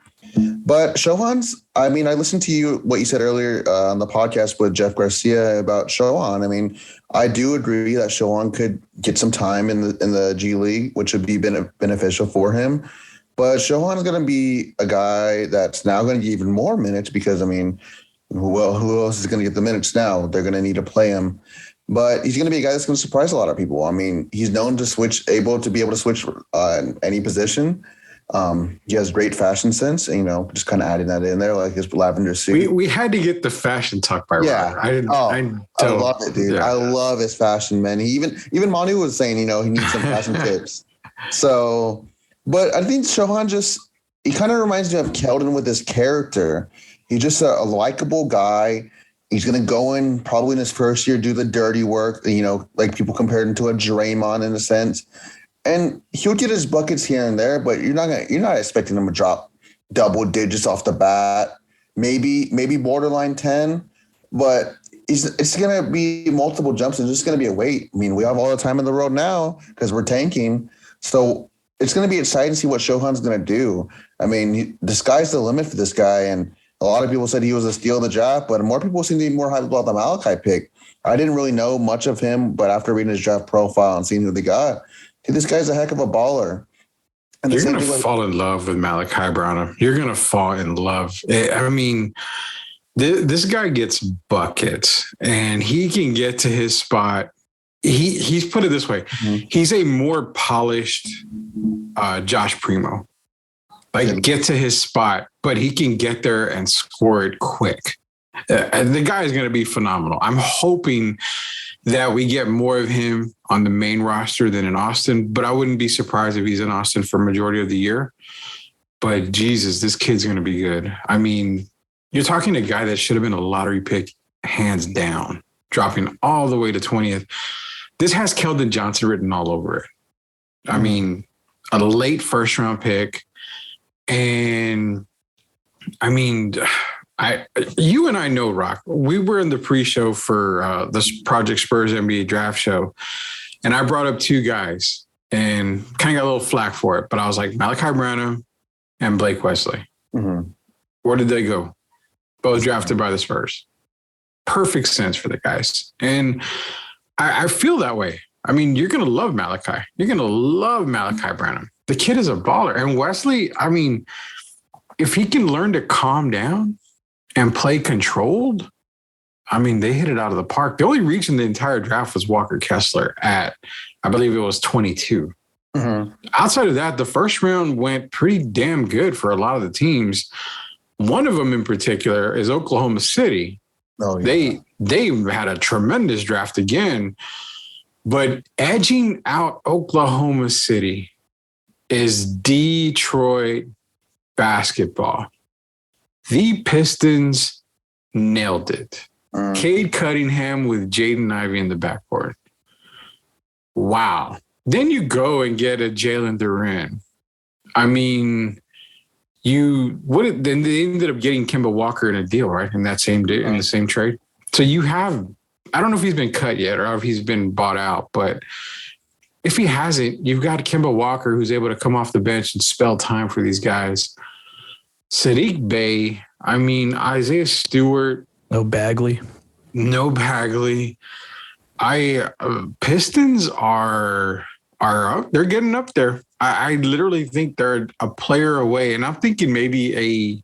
But Shohan's, I listened to what you said earlier on the podcast with Jeff Garcia about Shohan. I do agree that Shohan could get some time in the G League, which would be beneficial for him. But Shohan is going to be a guy that's now going to get even more minutes because, who else is going to get the minutes now? They're going to need to play him. But he's going to be a guy that's going to surprise a lot of people. He's known to be able to switch in any position. He has great fashion sense, just kind of adding that in there, like his lavender suit. We had to get the fashion talk by yeah. Robert. I love it, dude. Yeah. I love his fashion, man. Even Manu was saying, he needs some fashion tips. So, but I think Shohan he kind of reminds me of Keldon with his character. He's just a likable guy. He's going to go in probably in his first year, do the dirty work, like people compared him to a Draymond in a sense. And he'll get his buckets here and there, but you're not expecting him to drop double digits off the bat. Maybe borderline 10, but it's going to be multiple jumps and it's just going to be a wait. We have all the time in the world now because we're tanking. So it's going to be exciting to see what Shohan's going to do. The sky's the limit for this guy. And a lot of people said he was a steal of the draft, but more people seem to be more hyped about the Malachi pick. I didn't really know much of him, but after reading his draft profile and seeing who they got, dude, this guy's a heck of a baller. And you're going to fall in love with Malachi Brown. You're going to fall in love. This guy gets buckets and he can get to his spot. He's put it this way. Mm-hmm. He's a more polished Josh Primo. Get to his spot, but he can get there and score it quick. The guy is going to be phenomenal. I'm hoping that we get more of him on the main roster than in Austin, but I wouldn't be surprised if he's in Austin for a majority of the year. But Jesus, this kid's going to be good. You're talking to a guy that should have been a lottery pick, hands down, dropping all the way to 20th. This has Keldon Johnson written all over it. A late first round pick. And you and I know, Rock, we were in the pre-show for this Project Spurs NBA draft show. And I brought up two guys and kind of got a little flack for it. But I was like, Malachi Brown and Blake Wesley. Mm-hmm. Where did they go? Both drafted by the Spurs. Perfect sense for the guys. And I feel that way. You're going to love Malachi. You're going to love Malachi Brown. The kid is a baller. And Wesley, if he can learn to calm down and play controlled, they hit it out of the park. The only reach in the entire draft was Walker Kessler at, I believe it was 22. Mm-hmm. Outside of that, the first round went pretty damn good for a lot of the teams. One of them in particular is Oklahoma City. Oh, yeah. They had a tremendous draft again, but edging out Oklahoma City is Detroit basketball. The Pistons nailed it. Cade Cunningham with Jaden Ivey in the backcourt. Wow. Then you go and get a Jalen Duren. Then they ended up getting Kemba Walker in a deal, right? In that same day, in the same trade. So you have, I don't know if he's been cut yet or if he's been bought out, but if he hasn't, you've got Kemba Walker who's able to come off the bench and spell time for these guys. Sadiq Bey, Isaiah Stewart. No Bagley. Pistons are up. They're getting up there. I literally think they're a player away, and I'm thinking maybe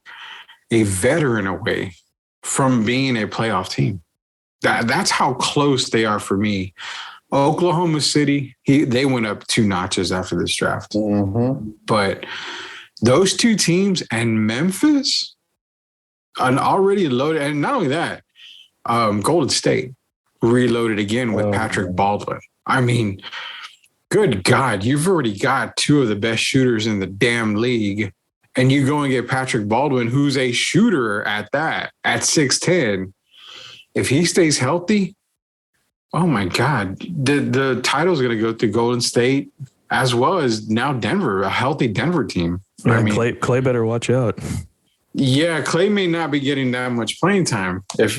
a veteran away from being a playoff team. That's how close they are for me. Oklahoma City, they went up 2 notches after this draft. Mm-hmm. But those two teams and Memphis, an already loaded, and not only that, Golden State reloaded again with Patrick Baldwin. Good God, you've already got 2 of the best shooters in the damn league, and you go and get Patrick Baldwin, who's a shooter at 6'10". If he stays healthy, oh my God, the title's going to go to Golden State as well as now Denver, a healthy Denver team. Yeah, I mean, Clay better watch out. Yeah, Clay may not be getting that much playing time if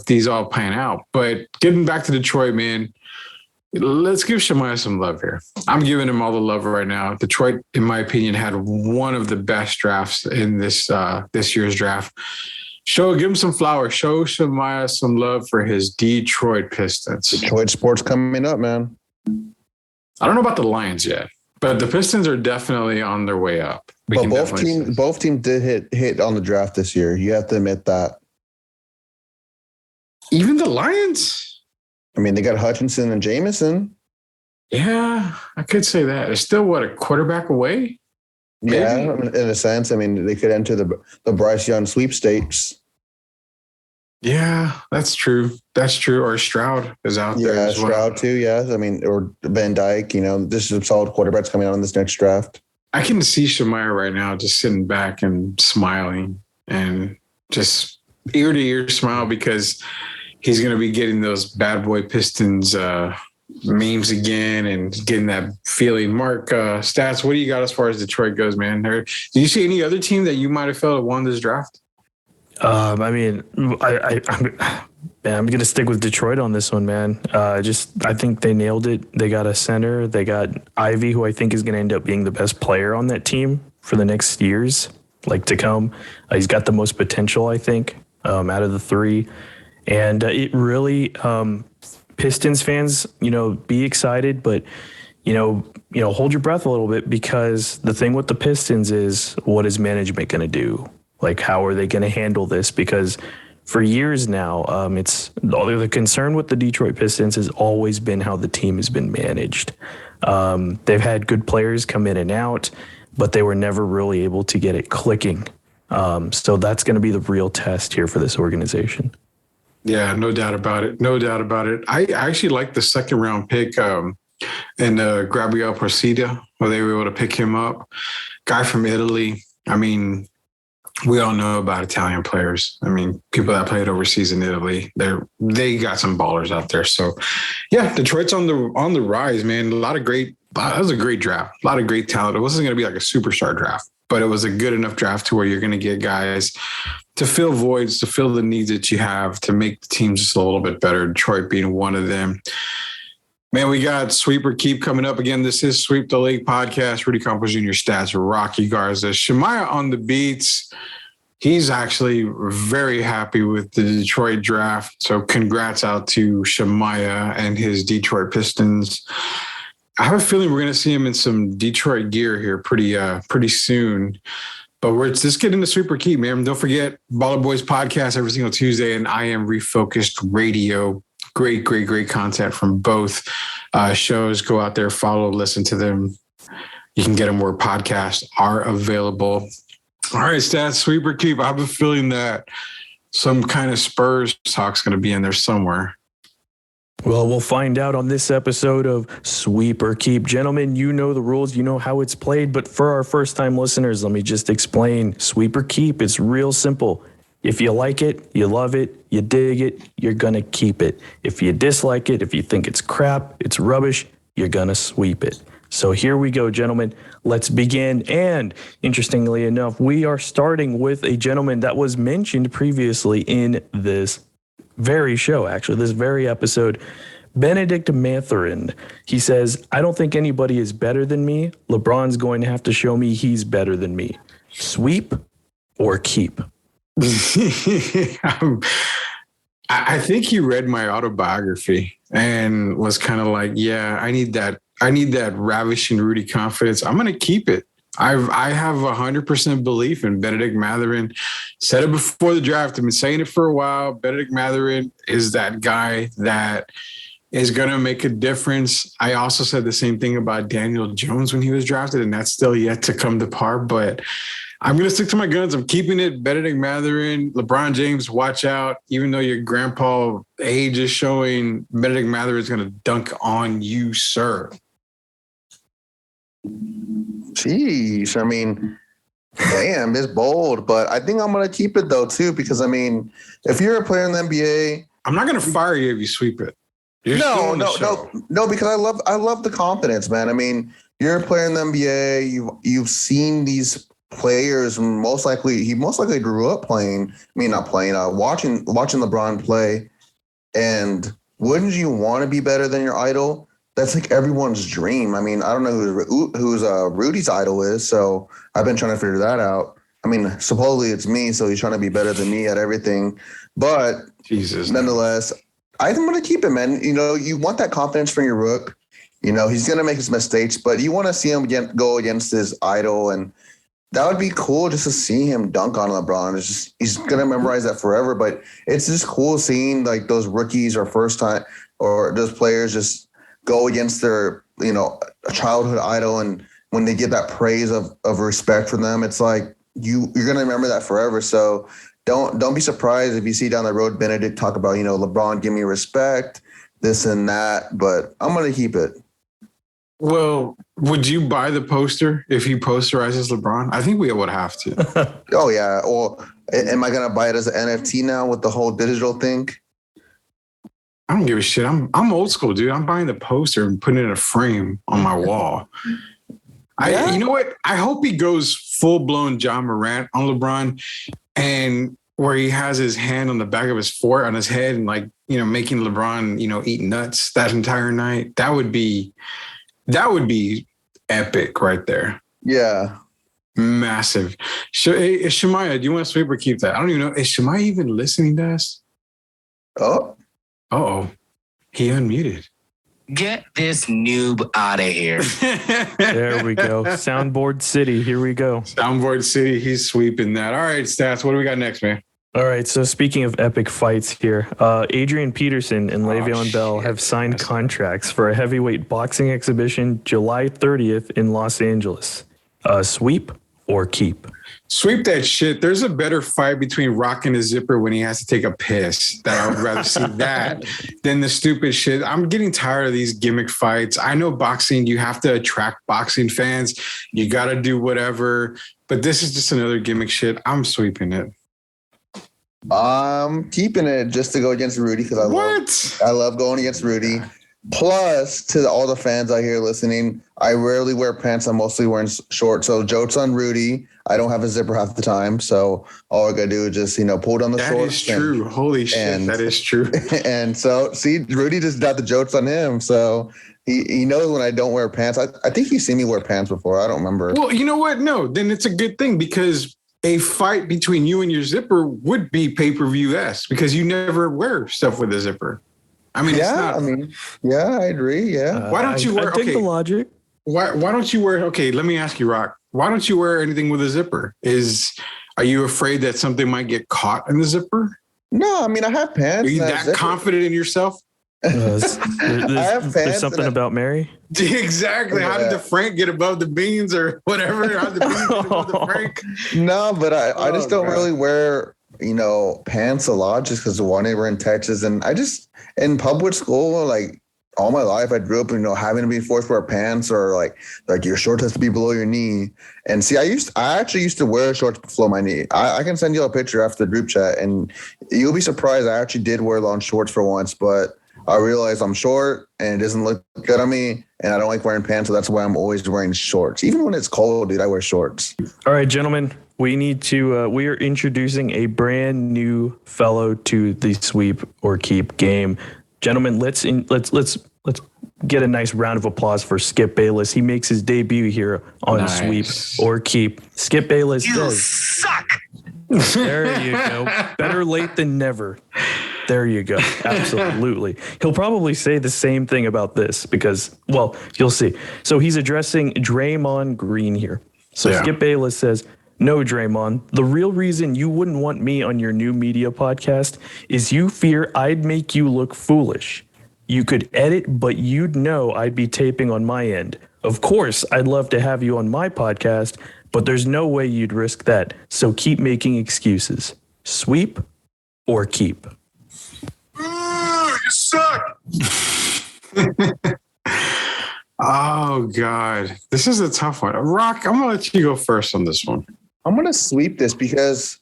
these all pan out. But getting back to Detroit, man, let's give Shemaya some love here. I'm giving him all the love right now. Detroit, in my opinion, had one of the best drafts in this year's draft. Give him some flowers. Show Shemaya some love for his Detroit Pistons. Detroit sports coming up, man. I don't know about the Lions yet, but the Pistons are definitely on their way up. But both teams did hit on the draft this year. You have to admit that. Even the Lions? I mean, they got Hutchinson and Jamison. Yeah, I could say that. It's still, a quarterback away? Maybe? Yeah, in a sense. I mean, they could enter the Bryce Young sweepstakes. Yeah, that's true. That's true. Or Stroud is out there as well. Stroud too, yeah. I mean, or Van Dyke, this is solid quarterbacks coming out in this next draft. I can see Shemaya right now just sitting back and smiling and just ear to ear smile because he's going to be getting those bad boy Pistons memes again and getting that feeling. Mark, Stats, what do you got as far as Detroit goes, man? Do you see any other team that you might have felt won this draft? I mean, I'm going to stick with Detroit on this one, man. I think they nailed it. They got a center. They got Ivy, who I think is going to end up being the best player on that team for the next years, to come. He's got the most potential, I think, out of the three. And it really, Pistons fans, be excited, but, hold your breath a little bit because the thing with the Pistons is what is management going to do? How are they going to handle this? Because for years now, it's the concern with the Detroit Pistons has always been how the team has been managed. They've had good players come in and out, but they were never really able to get it clicking. So that's going to be the real test here for this organization. Yeah, no doubt about it. No doubt about it. I actually like the second round pick and Gabriel Procida, where they were able to pick him up. Guy from Italy. I mean, we all know about Italian players. I mean, people that played overseas in Italy, they got some ballers out there. So, yeah, Detroit's on the rise, man. That was a great draft. A lot of great talent. It wasn't going to be like a superstar draft, but it was a good enough draft to where you're going to get guys to fill voids, to fill the needs that you have, to make the team just a little bit better. Detroit being one of them. Man, we got Sweep or Keep coming up again. This is Sweep the League podcast. Rudy Campos Jr. Stats, Rocky Garza, Shemaya on the beats. He's actually very happy with the Detroit draft. So congrats out to Shemaya and his Detroit Pistons. I have a feeling we're going to see him in some Detroit gear here pretty soon. But we're just getting the Sweep or Keep, man. Don't forget Baller Boys podcast every single Tuesday and I Am Refocused Radio. Great content from both shows. Go out there, follow, listen to them. You can get them where podcasts are available. All right, Stats, Sweep or Keep. I have a feeling that some kind of Spurs talk's going to be in there somewhere. Well, we'll find out on this episode of Sweep or Keep. Gentlemen, you know the rules. You know how it's played. But for our first-time listeners, let me just explain. Sweep or Keep, it's real simple. If you like it, you love it, you dig it, you're going to keep it. If you dislike it, if you think it's crap, it's rubbish, you're going to sweep it. So here we go, gentlemen. Let's begin. And interestingly enough, we are starting with a gentleman that was mentioned previously in this very show, actually, this very episode, Benedict Mathurin. He says, I don't think anybody is better than me. LeBron's going to have to show me he's better than me. Sweep or keep? I think he read my autobiography and was kind of like, yeah, I need that ravishing Rudy confidence. I'm going to keep it. I have 100% belief in Benedict Mathurin. Said it before the draft. I've been saying it for a while. Benedict Mathurin is that guy that is going to make a difference. I also said the same thing about Daniel Jones when he was drafted, and that's still yet to come to par. But I'm going to stick to my guns. I'm keeping it. Benedict Mathurin, LeBron James, watch out. Even though your grandpa age is showing, Benedict Mathurin is going to dunk on you, sir. Jeez, I mean, damn, it's bold, but I think I'm going to keep it though too, because I mean, if you're a player in the NBA, I'm not going to fire you if you sweep it. No, because I love the confidence, man. I mean, you're a player in the NBA. You've seen these players he most likely grew up playing. I mean, not playing, watching LeBron play. And wouldn't you want to be better than your idol? That's like everyone's dream. I mean, I don't know who's Rudy's idol is, so I've been trying to figure that out. I mean, supposedly it's me, so he's trying to be better than me at everything. But Jesus, nonetheless, I'm going to keep him, man. You know, you want that confidence from your rook. You know, he's going to make his mistakes, but you want to see him go against his idol, and that would be cool just to see him dunk on LeBron. It's just, he's going to memorize that forever, but it's just cool seeing like those rookies or first time or those players just go against their, you know, a childhood idol. And when they get that praise of respect for them, it's like you're going to remember that forever. So don't be surprised if you see down the road Benedict talk about, you know, LeBron, give me respect, this and that, but I'm going to keep it. Well, would you buy the poster if he posterizes LeBron? I think we would have to. Oh, yeah. Or am I going to buy it as an NFT now with the whole digital thing? I don't give a shit. I'm old school, dude. I'm buying the poster and putting it in a frame on my wall. You know what? I hope he goes full-blown John Morant on LeBron, and where he has his hand on the back of his fort on his head and, like, you know, making LeBron, you know, eat nuts that entire night. That would be epic right there. Yeah. Massive. Shemaya, do you want to sweep or keep that? I don't even know. Is Shemaya even listening to us? Oh. Uh-oh. He unmuted. Get this noob out of here. There we go. Soundboard City. Here we go. Soundboard City. He's sweeping that. All right, Stats. What do we got next, man? All right. So speaking of epic fights here, Adrian Peterson and Le'Veon Bell have signed contracts for a heavyweight boxing exhibition July 30th in Los Angeles. Sweep or keep? Sweep that shit. There's a better fight between Rock and a zipper when he has to take a piss. That I would rather see that than the stupid shit. I'm getting tired of these gimmick fights. I know boxing, you have to attract boxing fans. You got to do whatever. But this is just another gimmick shit. I'm sweeping it. I'm keeping it just to go against Rudy because I love going against Rudy. Plus, to all the fans out here listening, I rarely wear pants. I'm mostly wearing shorts. So joke's on Rudy. I don't have a zipper half the time. So all I got to do is just, you know, pull down the shorts. That is true. Holy shit. That is true. And so, see, Rudy just got the jokes on him. So he knows when I don't wear pants. I think he's seen me wear pants before. I don't remember. Well, you know what? No, then it's a good thing because a fight between you and your zipper would be pay-per-view-esque because you never wear stuff with a zipper. I mean, I agree. Yeah. Why don't you wear? I think the logic. Why don't you wear? Okay, let me ask you, Rock. Why don't you wear anything with a zipper? Are you afraid that something might get caught in the zipper? No, I mean I have pants. Are you that confident in yourself? I have pants. There's something about Mary. Exactly. Yeah. How did the Frank get above the beans or whatever? How did the beans get above the Frank? No, but I just don't really wear, you know, pants a lot just because one day we're in Texas, and I just in public school, like all my life, I grew up, you know, having to be forced to wear pants or like your shorts has to be below your knee. And see, I actually used to wear shorts below my knee. I can send you a picture after the group chat, and you'll be surprised. I actually did wear long shorts for once, but I realized I'm short and it doesn't look good on me, and I don't like wearing pants, so that's why I'm always wearing shorts. Even when it's cold, dude, I wear shorts. All right, gentlemen, we need to. We are introducing a brand new fellow to the sweep or keep game. Gentlemen, let's get a nice round of applause for Skip Bayless. He makes his debut here on Sweep or Keep. Skip Bayless does. Suck. There you go. Better late than never. There you go. Absolutely. He'll probably say the same thing about this because, well, you'll see. So he's addressing Draymond Green here. So Skip Bayless says, "No, Draymond, the real reason you wouldn't want me on your new media podcast is you fear I'd make you look foolish. You could edit, but you'd know I'd be taping on my end. Of course, I'd love to have you on my podcast, but there's no way you'd risk that. So keep making excuses. Sweep or keep?" You suck. Oh, God. This is a tough one. Rock, I'm going to let you go first on this one. I'm going to sweep this because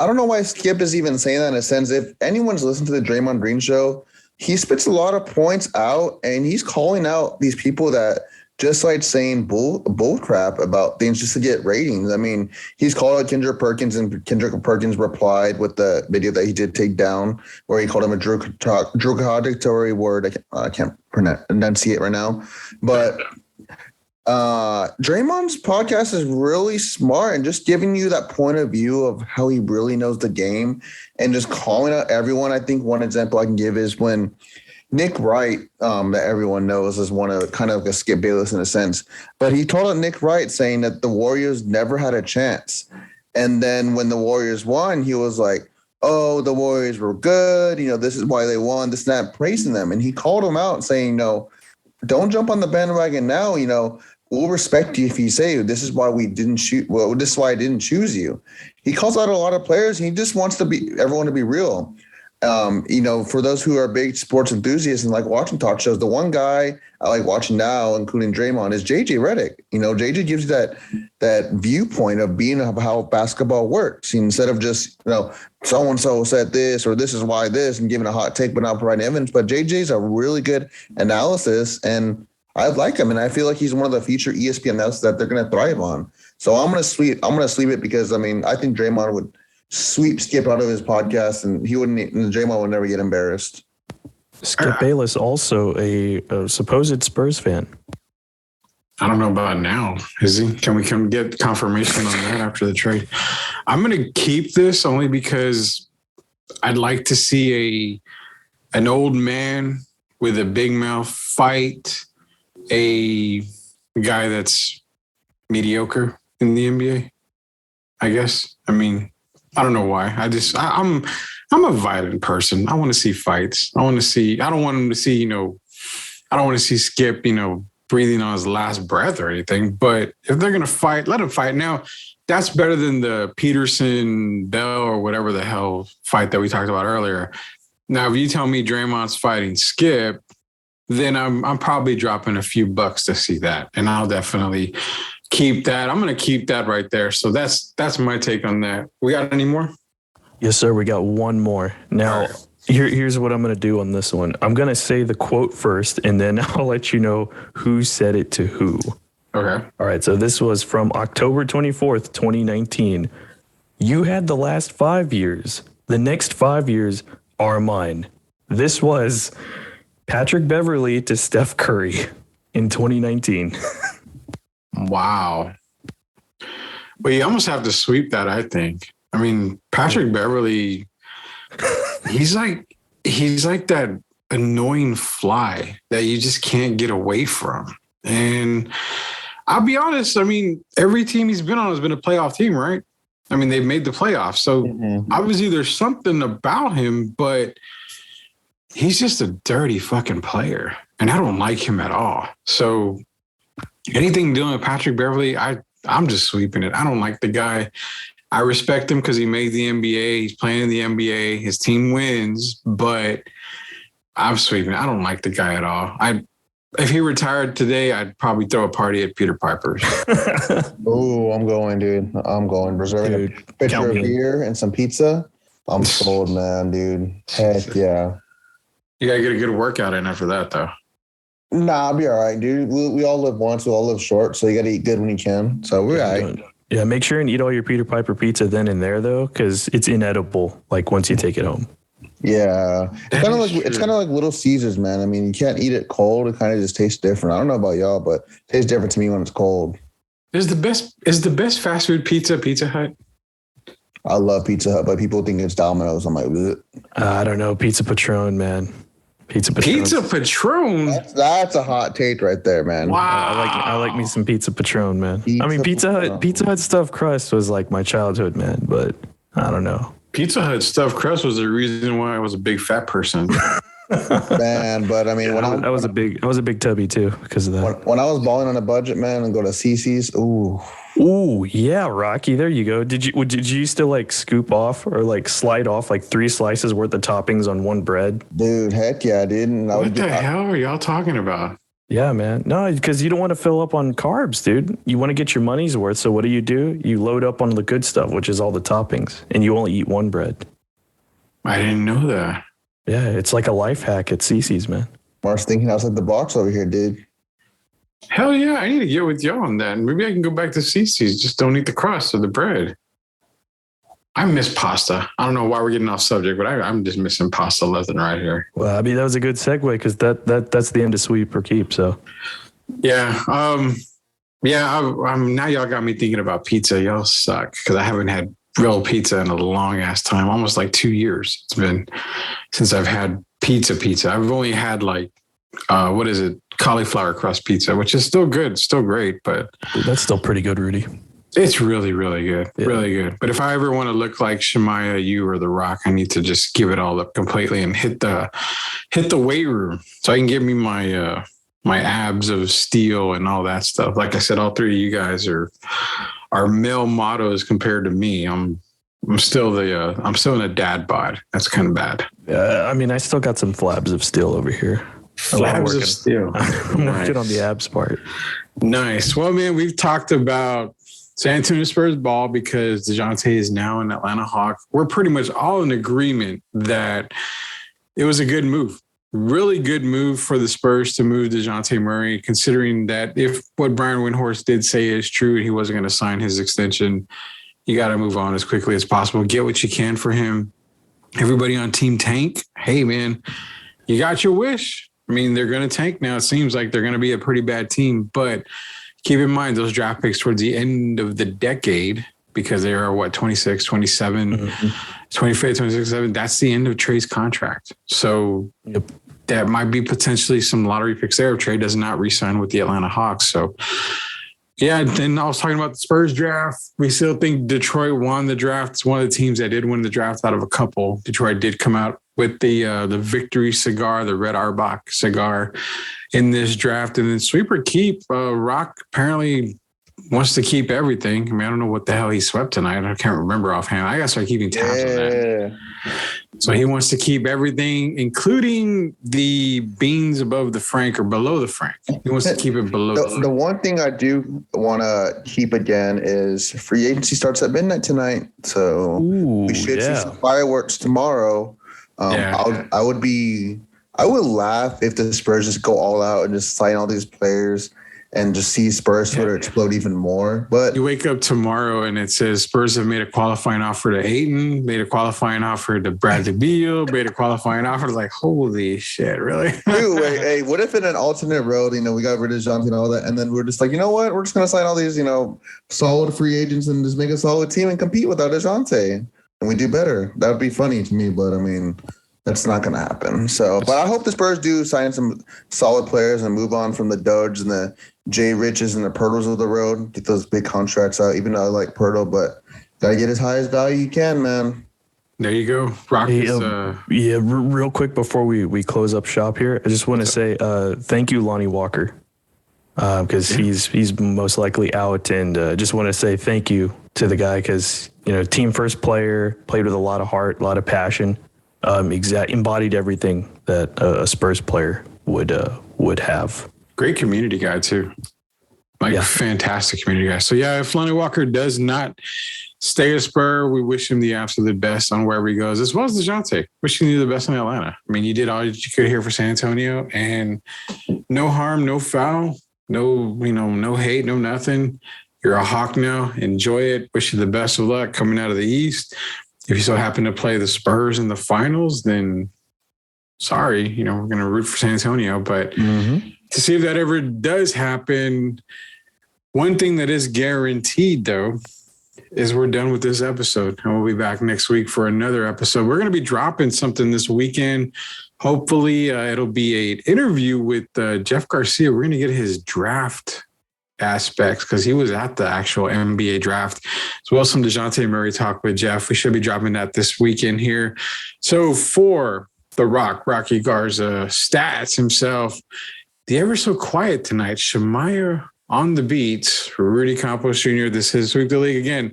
I don't know why Skip is even saying that in a sense. If anyone's listened to the Draymond Green show, he spits a lot of points out, and he's calling out these people that just like saying bull crap about things just to get ratings. I mean, he's called out Kendrick Perkins, and Kendrick Perkins replied with the video that he did take down, where he called him a derogatory word. I can't enunciate right now, but Draymond's podcast is really smart and just giving you that point of view of how he really knows the game and just calling out everyone. I think one example I can give is when Nick Wright, that everyone knows is one of kind of like a Skip Bayless in a sense, but he told out Nick Wright saying that the Warriors never had a chance. And then when the Warriors won, he was like, oh, the Warriors were good. This is why they won, this and that, praising them. And he called them out saying, no, don't jump on the bandwagon now. We'll respect you if you say this is why we didn't shoot. Well, this is why I didn't choose you. He calls out a lot of players. And he just wants everyone to be real. For those who are big sports enthusiasts and like watching talk shows, the one guy I like watching now, including Draymond, is JJ Redick. JJ gives you that viewpoint of being of how basketball works instead of just, so and so said this or this is why this and giving a hot take but not providing evidence. But JJ's a really good analysis, and I like him, and I feel like he's one of the future ESPN analysts that they're going to thrive on. So I'm going to sleep it because I think Draymond would sweep Skip out of his podcast, and Draymond would never get embarrassed. Skip Bayless, also a supposed Spurs fan. I don't know about now. Is he? Can we get confirmation on that after the trade? I'm going to keep this only because I'd like to see an old man with a big mouth fight a guy that's mediocre in the NBA, I guess. I don't know why. I'm a violent person. I want to see fights. I don't want him to see, I don't want to see Skip, breathing on his last breath or anything. But if they're going to fight, let him fight. Now, that's better than the Peterson, Bell, or whatever the hell fight that we talked about earlier. Now, if you tell me Draymond's fighting Skip, then I'm probably dropping a few bucks to see that. And I'll definitely keep that. I'm going to keep that right there. So that's my take on that. We got any more? Yes, sir. We got one more. Now, here's what I'm going to do on this one. I'm going to say the quote first, and then I'll let you know who said it to who. Okay. All right. So this was from October 24th, 2019. You had the last 5 years. The next 5 years are mine. This was Patrick Beverley to Steph Curry in 2019. Wow. Well, you almost have to sweep that, I think. Patrick Beverley, he's like that annoying fly that you just can't get away from. And I'll be honest, every team he's been on has been a playoff team, right? They've made the playoffs. So obviously there's something about him, but he's just a dirty fucking player. And I don't like him at all. So anything dealing with Patrick Beverley, I'm just sweeping it. I don't like the guy. I respect him because he made the NBA. He's playing in the NBA. His team wins, but I'm sweeping it. I don't like the guy at all. If he retired today, I'd probably throw a party at Peter Piper's. Oh, I'm going, dude. I'm going. Reserving a pitcher of beer and some pizza. I'm sold, man, dude. Heck yeah. You got to get a good workout in after that, though. Nah, I'll be all right, dude. We all live once. We all live short, so you got to eat good when you can. So we're all right. Yeah, make sure and eat all your Peter Piper pizza then and there, though, because it's inedible, once you take it home. Yeah. It's kind of like Little Caesars, man. You can't eat it cold. It kind of just tastes different. I don't know about y'all, but it tastes different to me when it's cold. Is the best fast food Pizza Hut? I love Pizza Hut, but people think it's Domino's. I'm like, bleh. I don't know. Pizza Patron, man. Pizza Patron. That's a hot take right there, man. Wow. I like me some Pizza Patron, man. Pizza Hut stuffed crust was like my childhood, man, but I don't know. Pizza Hut stuffed crust was the reason why I was a big fat person. Man, but I was a big tubby too because of that. When I was balling on a budget, man, and go to CC's, ooh, yeah, Rocky, there you go. Did you still scoop off or slide off 3 slices worth of toppings on one bread? Dude, heck yeah, I did. What the hell are y'all talking about? Yeah, man. No, because you don't want to fill up on carbs, dude. You want to get your money's worth. So what do? You load up on the good stuff, which is all the toppings, and you only eat one bread. I didn't know that. Yeah, it's like a life hack at CC's, man. Mark's thinking outside the box over here, dude. Hell yeah, I need to get with y'all on that. Maybe I can go back to CC's. Just don't eat the crust or the bread. I miss pasta. I don't know why we're getting off subject, but I'm just missing pasta left and right here. Well, I mean, that was a good segue because that's the end of sweep or keep. So, yeah, now y'all got me thinking about pizza. Y'all suck because I haven't had real pizza in a long ass time, almost like 2 years. It's been since I've had pizza. I've only had like what is it? Cauliflower crust pizza, which is still good, still great, but that's still pretty good, Rudy. It's really, really good. Yeah. Really good. But if I ever want to look like Shemaiah, you or The Rock, I need to just give it all up completely and hit the weight room so I can give me my my abs of steel and all that stuff. Like I said, all three of you guys are male models compared to me. I'm still in a dad bod. That's kind of bad. I mean, I still got some flabs of steel over here. Flabs of steel. I'm working on the abs part. Nice. Well, man, we've talked about San Antonio Spurs ball because Dejounte is now an Atlanta Hawk. We're pretty much all in agreement that it was a good move. Really good move for the Spurs to move Dejounte Murray, considering that if what Brian Windhorst did say is true and he wasn't going to sign his extension, you got to move on as quickly as possible. Get what you can for him. Everybody on Team Tank, hey, man, you got your wish. I mean, they're going to tank now. It seems like they're going to be a pretty bad team, but keep in mind those draft picks towards the end of the decade, because they are 26, 27, 25, 26, 27. That's the end of Trey's contract. So that might be potentially some lottery picks there if Trey does not re-sign with the Atlanta Hawks. So yeah, then I was talking about the Spurs draft. We still think Detroit won the draft. It's one of the teams that did win the draft out of a couple. Detroit did come out with the victory cigar, the Red Arbach cigar in this draft. And then sweeper keep, Rock apparently wants to keep everything. I mean, I don't know what the hell he swept tonight. I can't remember offhand. I got to start keeping tabs on that. So he wants to keep everything, including the beans above the Frank or below the Frank. He wants to keep it below the Frank. The one thing I do want to keep again is free agency starts at midnight tonight. So we should see some fireworks tomorrow. I would laugh if the Spurs just go all out and just sign all these players and just see Spurs Twitter explode even more. But you wake up tomorrow and it says Spurs have made a qualifying offer to Ayton, made a qualifying offer to Bradley Beal, made a qualifying offer. Like, holy shit, really? Dude, wait, hey, what if in an alternate world, we got rid of Dejounte and all that, and then we're just like, you know what? We're just going to sign all these, solid free agents and just make a solid team and compete without Dejounte. And we do better. That would be funny to me, but I mean, that's not going to happen. So, but I hope the Spurs do sign some solid players and move on from the Doge and the Jay Riches and the Pirtles of the road. Get those big contracts out, even though I like Pirtle, but got to get as high as value you can, man. There you go. Rock is, real quick before we close up shop here, I just want to say thank you, Lonnie Walker, because he's most likely out, and just want to say thank you to the guy because, team first player, played with a lot of heart, a lot of passion. Embodied everything that a Spurs player would have. Great community guy too. Fantastic community guy. So yeah, if Lonnie Walker does not stay a Spur, we wish him the absolute best on wherever he goes, as well as Dejounte. Wishing you the best in Atlanta. I mean, you did all that you could here for San Antonio, and no harm, no foul, no hate, no nothing. You're a Hawk now. Enjoy it. Wish you the best of luck coming out of the East. If you so happen to play the Spurs in the finals, then sorry, we're going to root for San Antonio. But to see if that ever does happen, one thing that is guaranteed, though, is we're done with this episode. And we'll be back next week for another episode. We're going to be dropping something this weekend. Hopefully, it'll be an interview with Jeff Garcia. We're going to get his draft aspects because he was at the actual NBA draft, as well as some Dejounte Murray talk with Jeff. We should be dropping that this weekend here. So for the Rocky Garza, Stats himself, the ever so quiet tonight, Shemaiah on the beats, Rudy Campos Jr. This is Sweep the League again.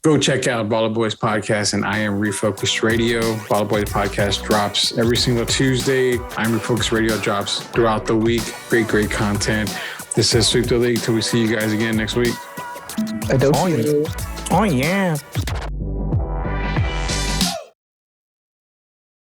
Go check out Baller Boys Podcast and I Am Refocused Radio. Baller Boys Podcast drops every single Tuesday. I Am Refocused Radio drops throughout the week. Great content. This is Sweep the League till we see you guys again next week. I don't see you. Oh, yeah.